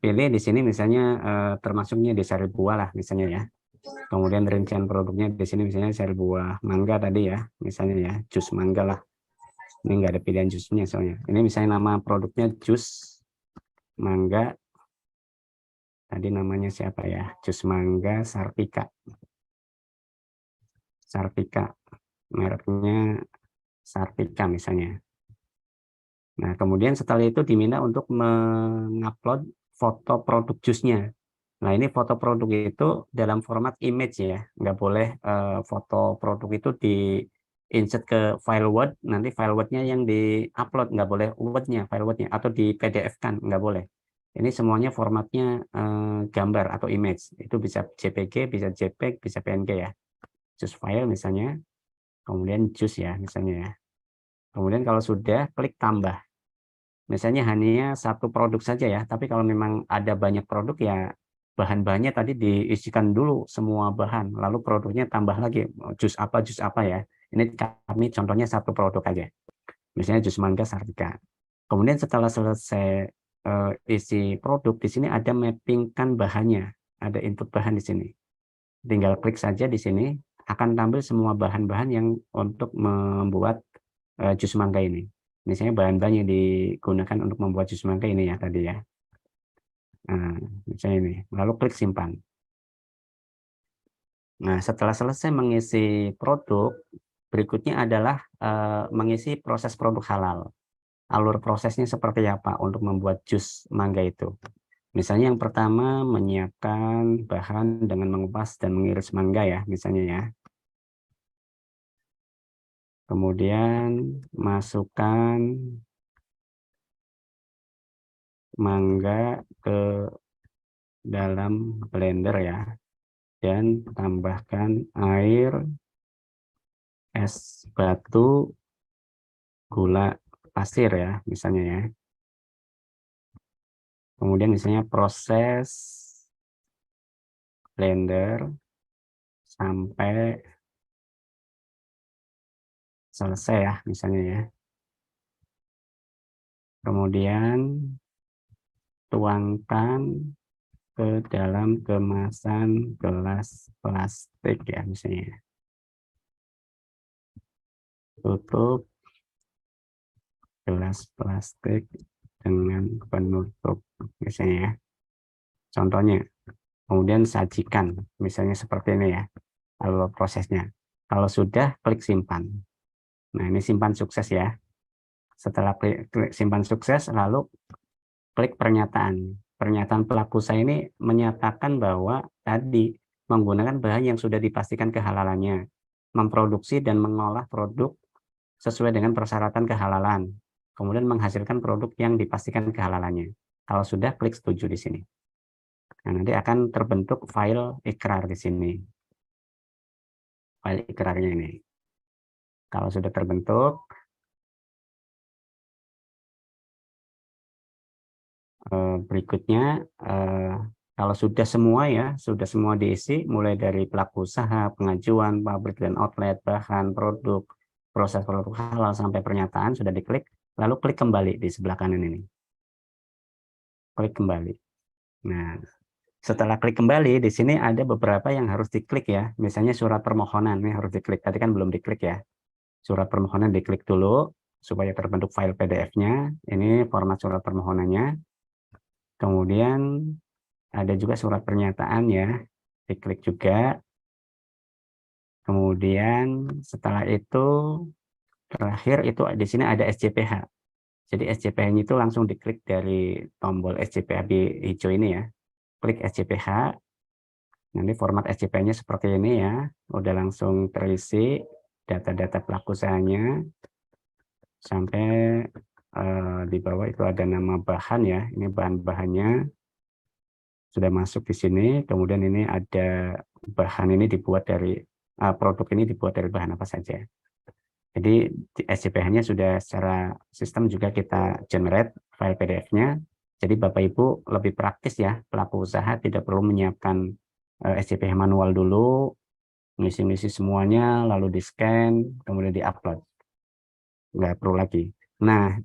pilih di sini misalnya termasuknya di sari buah lah misalnya ya. Kemudian rincian produknya di sini misalnya sari buah mangga tadi ya, misalnya ya, jus mangga lah. Ini enggak ada pilihan jusnya soalnya. Ini misalnya nama produknya jus mangga, tadi namanya siapa ya, jus mangga Sartika, mereknya Sartika misalnya. Nah, kemudian setelah itu diminta untuk mengupload foto produk jusnya. Nah, ini foto produk itu dalam format image ya, nggak boleh foto produk itu di insert ke file Word, nanti file Word-nya yang di-upload, nggak boleh Word-nya, file Word-nya, atau di PDF-kan, nggak boleh. Ini semuanya formatnya gambar atau image, itu bisa JPG, bisa JPEG, bisa PNG ya. Choose file misalnya, kemudian choose ya misalnya ya. Kemudian kalau sudah, klik tambah. Misalnya hanya satu produk saja ya, tapi kalau memang ada banyak produk ya bahan-bahannya tadi diisikan dulu semua bahan, lalu produknya tambah lagi jus apa ya. Ini kami contohnya satu produk aja, misalnya jus mangga Sartika. Kemudian setelah selesai isi produk, di sini ada mappingkan bahannya, ada input bahan di sini. Tinggal klik saja di sini, akan tampil semua bahan-bahan yang untuk membuat jus mangga ini. Misalnya bahan-bahan yang digunakan untuk membuat jus mangga ini ya tadi ya. Nah, misalnya ini, lalu klik simpan. Nah, setelah selesai mengisi produk, berikutnya adalah mengisi proses produk halal. Alur prosesnya seperti apa untuk membuat jus mangga itu. Misalnya yang pertama menyiapkan bahan dengan mengupas dan mengiris mangga ya, misalnya ya. Kemudian masukkan mangga ke dalam blender ya, dan tambahkan air, es batu, gula pasir ya, misalnya ya. Kemudian misalnya proses blender sampai selesai ya, misalnya ya. Kemudian tuangkan ke dalam kemasan gelas plastik ya, misalnya. Tutup gelas plastik dengan penutup, misalnya ya. Contohnya. Kemudian sajikan, misalnya seperti ini ya, alur prosesnya. Kalau sudah, klik simpan. Nah, ini simpan sukses ya. Setelah klik simpan sukses, lalu klik pernyataan. Pernyataan pelaku usaha ini menyatakan bahwa tadi menggunakan bahan yang sudah dipastikan kehalalannya, memproduksi dan mengolah produk sesuai dengan persyaratan kehalalan, kemudian menghasilkan produk yang dipastikan kehalalannya. Kalau sudah, klik setuju di sini. Nah, nanti akan terbentuk file ikrar di sini. File ikrarnya ini. Kalau sudah terbentuk, berikutnya kalau sudah semua ya, sudah semua diisi, mulai dari pelaku usaha, pengajuan, pabrik dan outlet, bahan, produk, proses produk halal sampai pernyataan sudah diklik, lalu klik kembali di sebelah kanan ini. Klik kembali. Nah, setelah klik kembali, di sini ada beberapa yang harus diklik ya. Misalnya surat permohonan ini harus diklik. Tadi kan belum diklik ya. Surat permohonan diklik dulu supaya terbentuk file PDF-nya. Ini format surat permohonannya. Kemudian ada juga surat pernyataan ya, diklik juga. Kemudian setelah itu terakhir itu di sini ada SJPH. Jadi SJPH-nya itu langsung diklik dari tombol SJPH hijau ini ya. Klik SJPH. Nanti format SJPH-nya seperti ini ya. Udah langsung terisi data-data pelaku usahanya sampai di bawah itu ada nama bahan ya. Ini bahan-bahannya sudah masuk di sini. Kemudian ini ada bahan ini dibuat dari produk ini dibuat dari bahan apa saja. Jadi SJPH-nya sudah secara sistem juga kita generate file PDF-nya. Jadi Bapak Ibu lebih praktis ya, pelaku usaha tidak perlu menyiapkan SJPH manual dulu, ngisi-ngisi semuanya, lalu di-scan, kemudian di-upload. Nggak perlu lagi. Nah,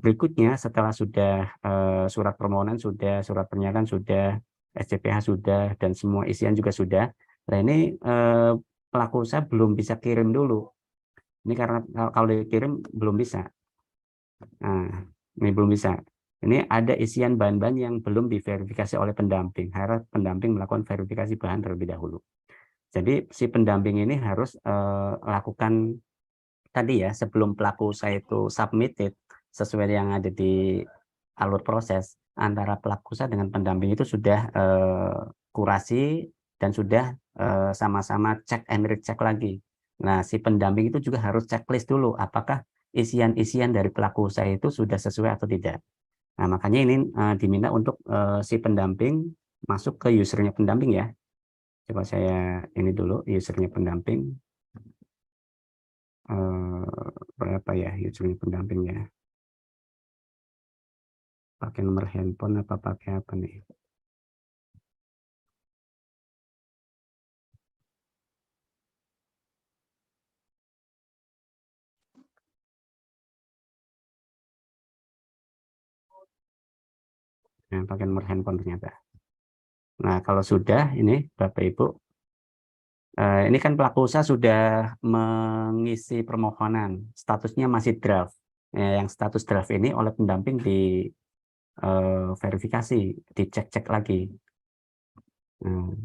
berikutnya setelah sudah surat permohonan sudah, surat pernyataan sudah, SJPH sudah, dan semua isian juga sudah. Nah, ini pelaku usaha belum bisa kirim dulu. Ini karena kalau dikirim belum bisa. Nah, ini belum bisa. Ini ada isian bahan-bahan yang belum diverifikasi oleh pendamping. Harus pendamping melakukan verifikasi bahan terlebih dahulu. Jadi si pendamping ini harus lakukan tadi ya, sebelum pelaku usaha itu submitted sesuai yang ada di alur proses, antara pelaku usaha dengan pendamping itu sudah kurasi dan sudah sama-sama cek and recheck lagi. Nah, si pendamping itu juga harus checklist dulu apakah isian-isian dari pelaku usaha itu sudah sesuai atau tidak. Nah, makanya ini diminta untuk si pendamping masuk ke usernya pendamping ya. Coba saya ini dulu usernya pendamping. Berapa ya usernya pendamping ya? Pakai nomor handphone apa pakai apa nih? Nah, pakai nomor handphone ternyata. Nah, kalau sudah ini Bapak Ibu, ini kan pelaku usaha sudah mengisi permohonan, statusnya masih draft. Yang status draft ini oleh pendamping di verifikasi, dicek-cek lagi. Nah,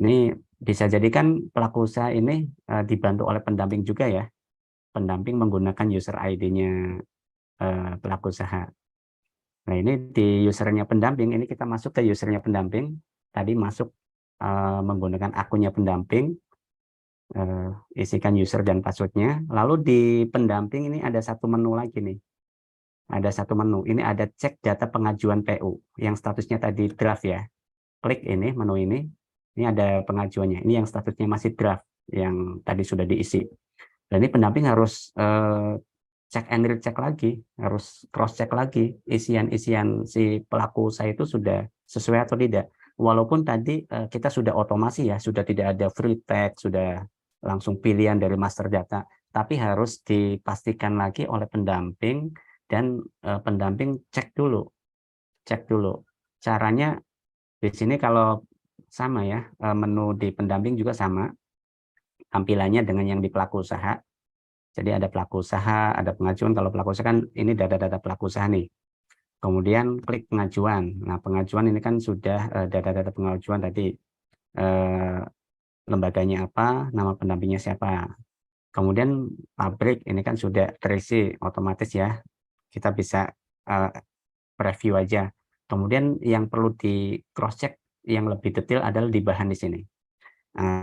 ini bisa jadi kan pelaku usaha ini dibantu oleh pendamping juga ya. Pendamping menggunakan user ID-nya pelaku usaha. Nah, ini di usernya pendamping, ini kita masuk ke usernya pendamping. Tadi masuk menggunakan akunnya pendamping, isikan user dan passwordnya. Lalu di pendamping ini ada satu menu lagi nih. Ada satu menu. Ini ada cek data pengajuan PU yang statusnya tadi draft ya. Klik ini menu ini. Ini ada pengajuannya. Ini yang statusnya masih draft yang tadi sudah diisi. Dan ini pendamping harus cek and recheck lagi, harus cross check lagi isian-isian si pelaku usaha itu sudah sesuai atau tidak. Walaupun tadi kita sudah otomasi ya, sudah tidak ada free text, sudah langsung pilihan dari master data, tapi harus dipastikan lagi oleh pendamping dan pendamping cek dulu. Caranya di sini kalau sama ya, menu di pendamping juga sama tampilannya dengan yang di pelaku usaha. Jadi ada pelaku usaha, ada pengajuan. Kalau pelaku usaha kan ini data-data pelaku usaha nih. Kemudian klik pengajuan. Nah, pengajuan ini kan sudah data-data pengajuan tadi. Lembaganya apa, nama pendampingnya siapa. Kemudian pabrik ini kan sudah terisi otomatis ya. Kita bisa preview aja. Kemudian yang perlu di cross check yang lebih detail adalah di bahan di sini.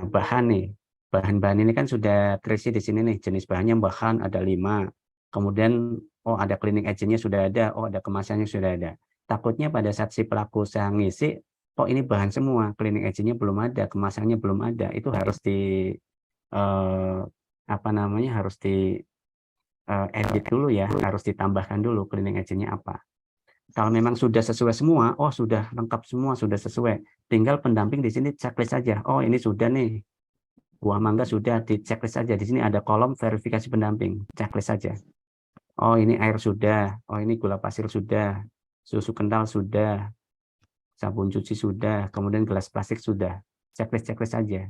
Bahan nih, bahan-bahan ini kan sudah terisi di sini nih, jenis bahannya bahan ada 5, kemudian oh ada cleaning agentnya sudah ada, oh ada kemasannya sudah ada. Takutnya pada saat si pelaku usaha ngisi, oh ini bahan semua, cleaning agentnya belum ada, kemasannya belum ada, itu harus di apa namanya, harus di edit dulu ya, harus ditambahkan dulu cleaning agentnya apa. Kalau memang sudah sesuai semua, oh sudah lengkap semua, sudah sesuai, tinggal pendamping di sini checklist saja, oh ini sudah nih, buah mangga sudah, di checklist saja. Di sini ada kolom verifikasi pendamping, checklist saja. Oh ini air sudah, oh ini gula pasir sudah, susu kental sudah, sabun cuci sudah, kemudian gelas plastik sudah, checklist saja.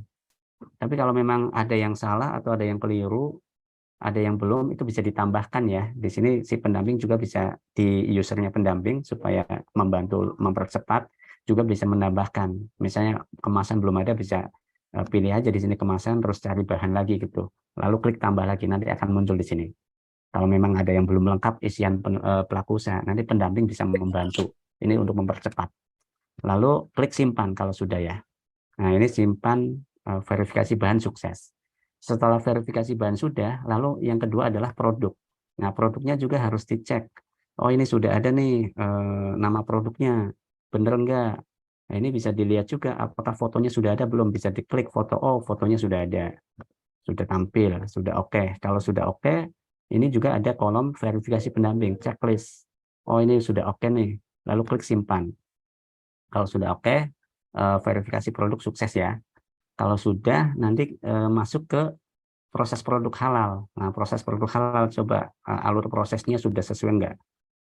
Tapi kalau memang ada yang salah atau ada yang keliru, ada yang belum, itu bisa ditambahkan ya. Di sini si pendamping juga bisa di usernya pendamping supaya membantu mempercepat, juga bisa menambahkan. Misalnya kemasan belum ada, bisa pilih aja di sini kemasan, terus cari bahan lagi gitu. Lalu klik tambah lagi, nanti akan muncul di sini. Kalau memang ada yang belum lengkap isian pelaku usaha, nanti pendamping bisa membantu. Ini untuk mempercepat. Lalu klik simpan kalau sudah ya. Nah ini simpan verifikasi bahan sukses. Setelah verifikasi bahan sudah, lalu yang kedua adalah produk. Nah produknya juga harus dicek. Oh ini sudah ada nih nama produknya, bener enggak? Nah, ini bisa dilihat juga apakah fotonya sudah ada belum, bisa diklik foto, oh fotonya sudah ada, sudah tampil, sudah oke. Kalau sudah oke, ini juga ada kolom verifikasi pendamping, checklist. Oh ini sudah oke nih, lalu klik simpan. Kalau sudah oke, verifikasi produk sukses ya. Kalau sudah, nanti masuk ke proses produk halal. Nah, proses produk halal coba alur prosesnya sudah sesuai enggak?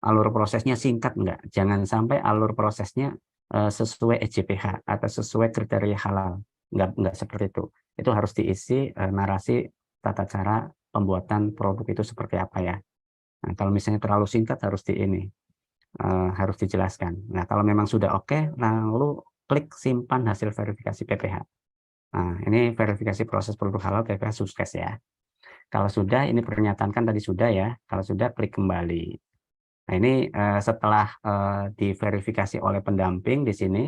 Alur prosesnya singkat enggak? Jangan sampai alur prosesnya sesuai EJPH atau sesuai kriteria halal. Enggak seperti itu. Itu harus diisi narasi tata cara pembuatan produk itu seperti apa ya. Nah, kalau misalnya terlalu singkat harus di ini. harus dijelaskan. Nah, kalau memang sudah oke, lalu klik simpan hasil verifikasi PPH. Nah, ini verifikasi proses produk halal PPH sukses ya. Kalau sudah, ini pernyataan kan tadi sudah ya. Kalau sudah, klik kembali. Nah, ini setelah diverifikasi oleh pendamping di sini,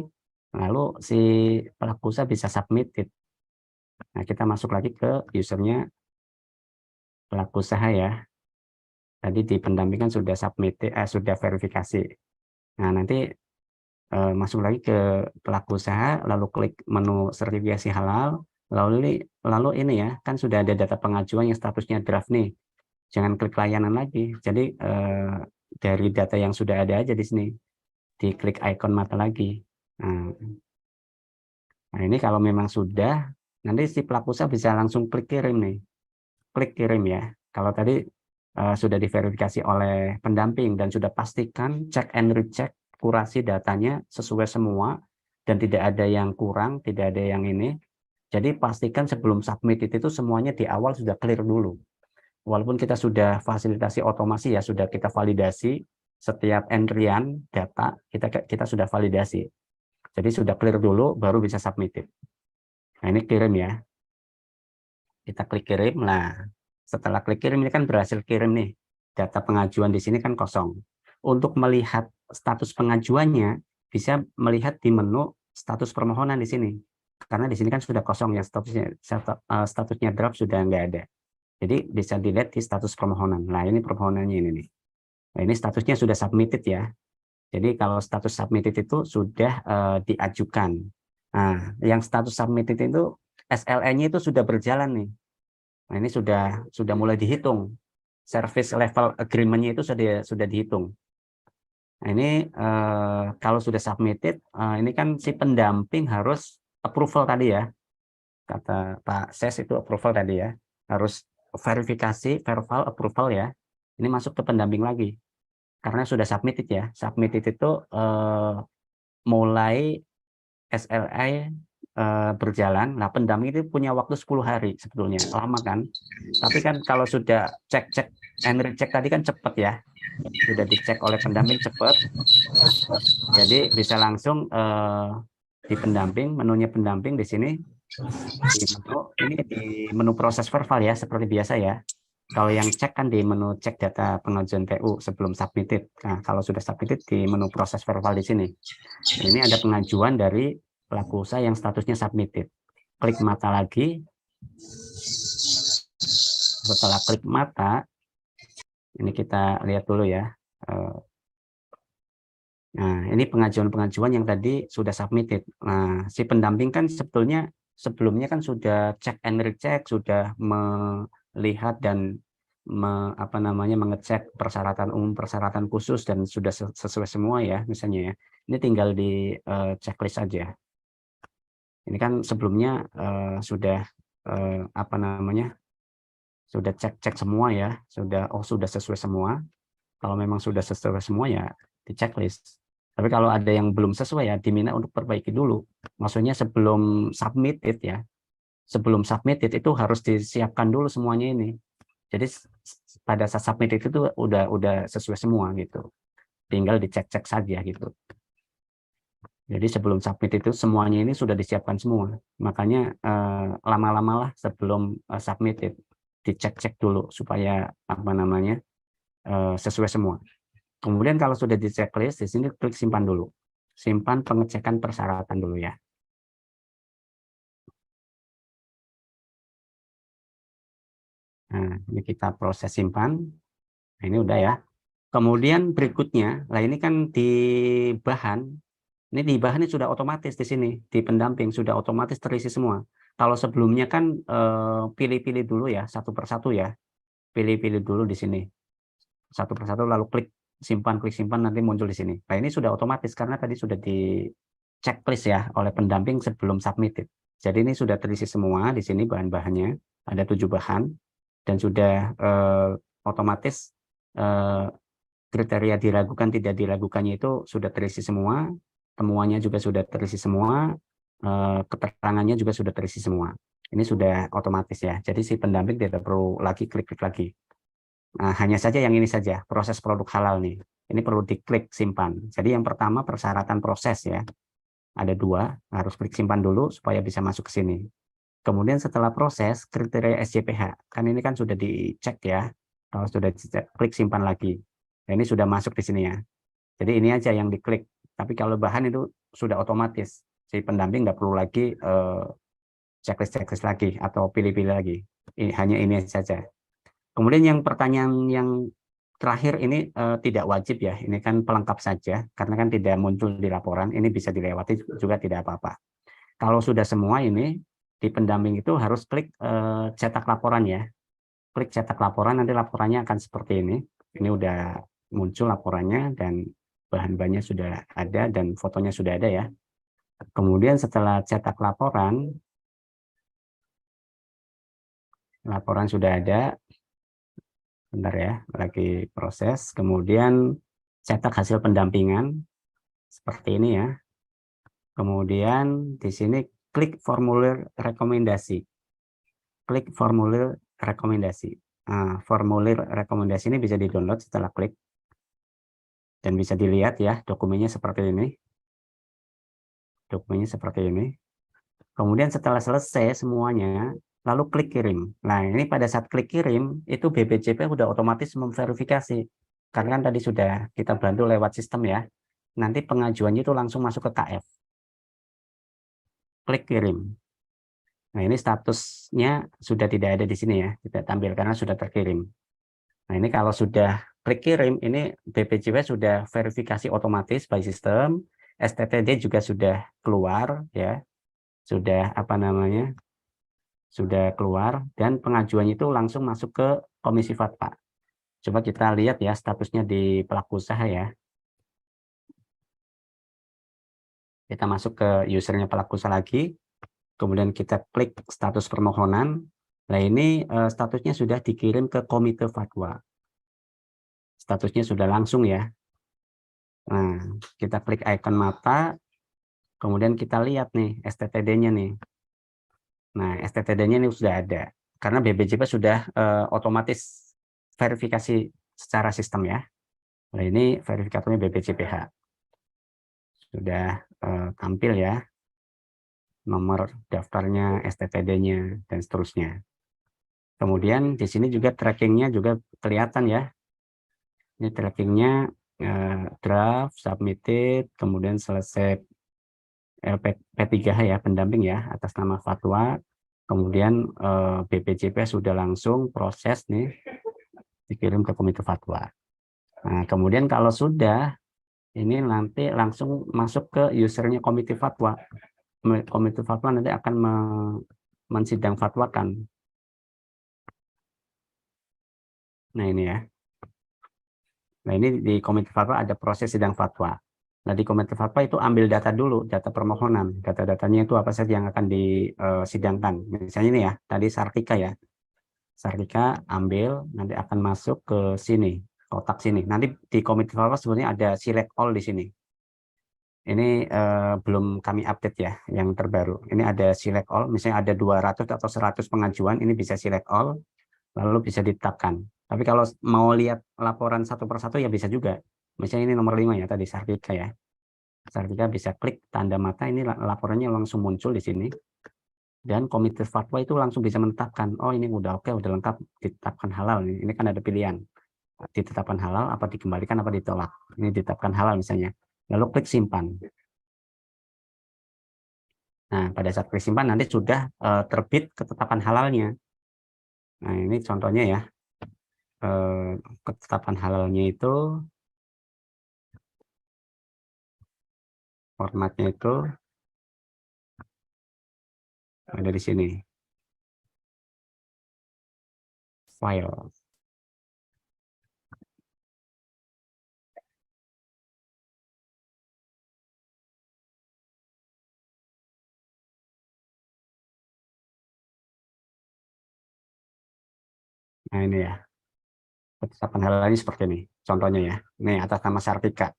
lalu si pelaku usaha bisa submit. Nah, kita masuk lagi ke usernya pelaku usaha ya. Tadi di pendampingan sudah submit, sudah verifikasi. Nah, nanti masuk lagi ke pelaku usaha, lalu klik menu sertifikasi halal, lalu ini ya, kan sudah ada data pengajuan yang statusnya draft nih. Jangan klik layanan lagi. Jadi dari data yang sudah ada aja di sini, diklik ikon mata lagi. Nah, ini kalau memang sudah, nanti si pelaku usaha bisa langsung klik kirim nih. Klik kirim ya. Kalau tadi sudah diverifikasi oleh pendamping dan sudah pastikan cek and recheck, kurasi datanya sesuai semua dan tidak ada yang kurang, tidak ada yang ini. Jadi pastikan sebelum submit itu semuanya di awal sudah clear dulu. Walaupun kita sudah fasilitasi otomasi ya, sudah kita validasi setiap entryan data, kita sudah validasi. Jadi sudah clear dulu baru bisa submit. Nah, ini kirim ya. Kita klik kirim. Nah, setelah klik kirim ini kan berhasil kirim nih. Data pengajuan di sini kan kosong. Untuk melihat status pengajuannya bisa melihat di menu status permohonan di sini. Karena di sini kan sudah kosong ya, statusnya draft sudah nggak ada. Jadi bisa dilihat di status permohonan. Nah, ini permohonannya ini nih. Nah, ini statusnya sudah submitted ya. Jadi kalau status submitted itu sudah diajukan. Nah, yang status submitted itu SLA-nya itu sudah berjalan nih. Nah, ini sudah mulai dihitung. Service level agreement-nya itu sudah dihitung. Nah, ini kalau sudah submitted, ini kan si pendamping harus approval tadi ya. Kata Pak Ses itu approval tadi ya. Harus verifikasi, verbal approval ya. Ini masuk ke pendamping lagi. Karena sudah submitted ya. Submitted itu mulai SLA berjalan. Nah, pendamping itu punya waktu 10 hari sebetulnya. Lama kan? Tapi kan kalau sudah cek and recheck tadi kan cepat ya. Sudah dicek oleh pendamping cepat. Jadi bisa langsung di pendamping, menunya pendamping di sini. Ini di menu proses verbal ya, seperti biasa ya. Kalau yang cek kan di menu cek data pengajuan PU sebelum submitted. Nah, kalau sudah submitted di menu proses verbal di sini. Ini ada pengajuan dari pelaku usaha yang statusnya submitted. Klik mata lagi. Setelah klik mata, ini kita lihat dulu ya. Nah, ini pengajuan-pengajuan yang tadi sudah submitted. Nah, si pendamping kan sebelumnya kan sudah cek and recheck, sudah melihat dan mengecek persyaratan umum, persyaratan khusus dan sudah sesuai semua ya, misalnya ya. Ini tinggal di checklist saja. Ini kan sebelumnya sudah sudah cek semua ya, sudah sesuai semua. Kalau memang sudah sesuai semua ya di checklist. Tapi kalau ada yang belum sesuai ya diminta untuk perbaiki dulu. Maksudnya sebelum submitted ya. Sebelum submitted itu harus disiapkan dulu semuanya ini. Jadi pada saat submit itu tuh udah sesuai semua gitu. Tinggal dicek-cek saja gitu. Jadi sebelum submit itu semuanya ini sudah disiapkan semua. Makanya lama-lama lah sebelum submitted dicek-cek dulu supaya sesuai semua. Kemudian kalau sudah di checklist, di sini klik simpan dulu. Simpan pengecekan persyaratan dulu ya. Nah, ini kita proses simpan. Nah, ini udah ya. Kemudian berikutnya, lah ini kan di bahan ini sudah otomatis di sini, di pendamping sudah otomatis terisi semua. Kalau sebelumnya kan pilih-pilih dulu ya, satu persatu ya. Pilih-pilih dulu di sini. Satu persatu lalu klik simpan nanti muncul di sini. Nah, ini sudah otomatis karena tadi sudah di checklist ya oleh pendamping sebelum submitted. Jadi ini sudah terisi semua di sini bahan-bahannya, ada 7 bahan dan sudah otomatis kriteria diragukan tidak diragukannya itu sudah terisi semua, temuannya juga sudah terisi semua, keterangannya juga sudah terisi semua. Ini sudah otomatis ya. Jadi si pendamping tidak perlu lagi klik-klik lagi. Nah, hanya saja yang ini saja, proses produk halal nih. Ini perlu diklik simpan. Jadi yang pertama persyaratan proses ya. Ada 2, harus klik simpan dulu supaya bisa masuk ke sini. Kemudian setelah proses, kriteria SJPH. Kan ini kan sudah dicek ya. Kalau sudah dicek, klik simpan lagi. Nah, ini sudah masuk di sini ya. Jadi ini aja yang diklik. Tapi kalau bahan itu sudah otomatis. Si pendamping nggak perlu lagi checklist lagi atau pilih-pilih lagi. Hanya ini saja. Kemudian yang pertanyaan yang terakhir ini tidak wajib ya. Ini kan pelengkap saja. Karena kan tidak muncul di laporan. Ini bisa dilewati juga tidak apa-apa. Kalau sudah semua ini, di pendamping itu harus klik cetak laporan ya. Klik cetak laporan, nanti laporannya akan seperti ini. Ini udah muncul laporannya dan bahan-bahannya sudah ada dan fotonya sudah ada ya. Kemudian setelah cetak laporan sudah ada. Bentar ya, lagi proses. Kemudian cetak hasil pendampingan seperti ini ya. Kemudian di sini klik formulir rekomendasi. Klik formulir rekomendasi. Nah, formulir rekomendasi ini bisa di-download setelah klik. Dan bisa dilihat ya, dokumennya seperti ini. Dokumennya seperti ini. Kemudian setelah selesai semuanya, lalu klik kirim. Nah, ini pada saat klik kirim, itu BPJP udah otomatis memverifikasi. Karena kan tadi sudah kita bantu lewat sistem ya. Nanti pengajuannya itu langsung masuk ke KF. Klik kirim. Nah, ini statusnya sudah tidak ada di sini ya, tidak tampil karena sudah terkirim. Nah, ini kalau sudah klik kirim, ini BPJP sudah verifikasi otomatis by system, STTD juga sudah keluar ya, sudah apa namanya, sudah keluar dan pengajuannya itu langsung masuk ke Komisi Fatwa. Coba kita lihat ya statusnya di pelaku usaha ya. Kita masuk ke usernya pelaku usaha lagi. Kemudian kita klik status permohonan. Nah, ini statusnya sudah dikirim ke Komite Fatwa. Statusnya sudah langsung ya. Nah, kita klik icon mata, kemudian kita lihat nih STTD-nya nih. Nah, STTD-nya ini sudah ada. Karena BPJP sudah otomatis verifikasi secara sistem ya. Nah, ini verifikatornya BPJPH. Sudah tampil ya. Nomor daftarnya, STTD-nya, dan seterusnya. Kemudian di sini juga trackingnya juga kelihatan ya. Ini trackingnya draft, submitted, kemudian selesai P3H ya, pendamping ya, atas nama Fatwa. Kemudian BPJP sudah langsung proses nih, dikirim ke Komite Fatwa. Nah, kemudian kalau sudah, ini nanti langsung masuk ke usernya Komite Fatwa. Komite Fatwa nanti akan mensidang fatwakan. Nah, ini ya. Nah, ini di Komite Fatwa ada proses sidang fatwa. Nah, di Komite Fatwa itu ambil data dulu, data permohonan. Data-datanya itu apa saja yang akan disidangkan. Misalnya ini ya, tadi Sartika ya. Sartika ambil, nanti akan masuk ke sini, kotak sini. Nanti di Komite Fatwa sebenarnya ada select all di sini. Ini belum kami update ya, yang terbaru. Ini ada select all, misalnya ada 200 atau 100 pengajuan, ini bisa select all, lalu bisa ditetapkan. Tapi kalau mau lihat laporan satu persatu ya bisa juga. Misalnya ini nomor 5 ya, tadi Sartika ya. Sartika bisa klik tanda mata, ini laporannya langsung muncul di sini. Dan Komite Fatwa itu langsung bisa menetapkan, oh ini udah oke, udah lengkap, ditetapkan halal. Ini kan ada pilihan, ditetapkan halal, apa dikembalikan, apa ditolak. Ini ditetapkan halal misalnya. Lalu klik simpan. Nah, pada saat klik simpan nanti sudah terbit ketetapan halalnya. Nah, ini contohnya ya. Ketetapan halalnya itu, formatnya itu ada di sini. File. Nah, ini ya. Ketetapan halalnya seperti ini. Contohnya ya. Ini atas nama Sartika.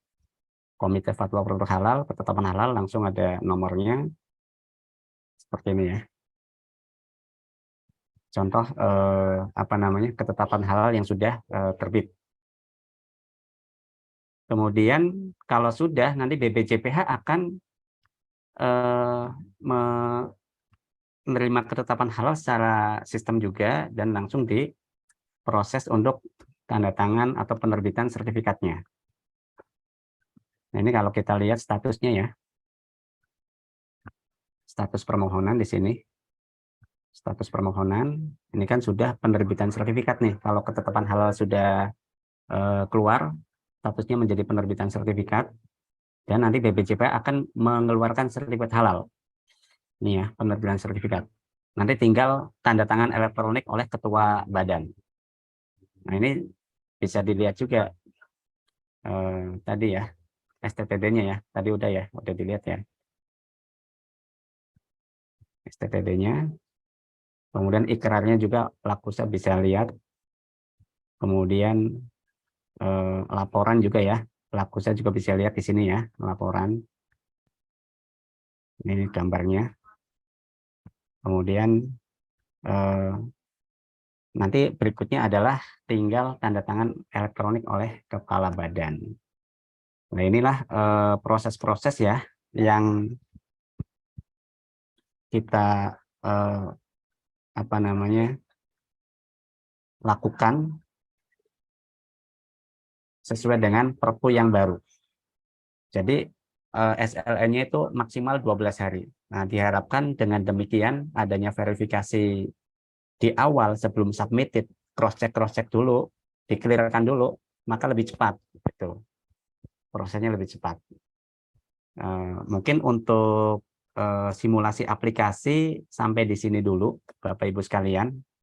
Komite Fatwa Produk Halal, ketetapan halal, langsung ada nomornya. Seperti ini ya. Contoh apa namanya, ketetapan halal yang sudah terbit. Kemudian kalau sudah, nanti BPJPH akan menerima ketetapan halal secara sistem juga dan langsung diproses untuk tanda tangan atau penerbitan sertifikatnya. Nah, ini kalau kita lihat statusnya ya, status permohonan di sini. Status permohonan, ini kan sudah penerbitan sertifikat nih. Kalau ketetapan halal sudah keluar, statusnya menjadi penerbitan sertifikat, dan nanti BPJPH akan mengeluarkan sertifikat halal. Ini ya, penerbitan sertifikat. Nanti tinggal tanda tangan elektronik oleh ketua badan. Nah, ini bisa dilihat juga tadi ya, STTD-nya ya, tadi udah dilihat ya. STTD-nya, kemudian ikrarnya juga Lakusa bisa lihat, kemudian laporan juga ya, Lakusa juga bisa lihat di sini ya, laporan. Ini gambarnya. Kemudian nanti berikutnya adalah tinggal tanda tangan elektronik oleh kepala badan. Nah, inilah proses-proses ya yang kita lakukan sesuai dengan Perpu yang baru. Jadi SLN-nya itu maksimal 12 hari. Nah, diharapkan dengan demikian adanya verifikasi di awal sebelum submitted, cross-check dulu, di-clear-kan dulu, maka lebih cepat. Gitu. Prosesnya lebih cepat. Mungkin untuk simulasi aplikasi sampai di sini dulu, Bapak Ibu sekalian.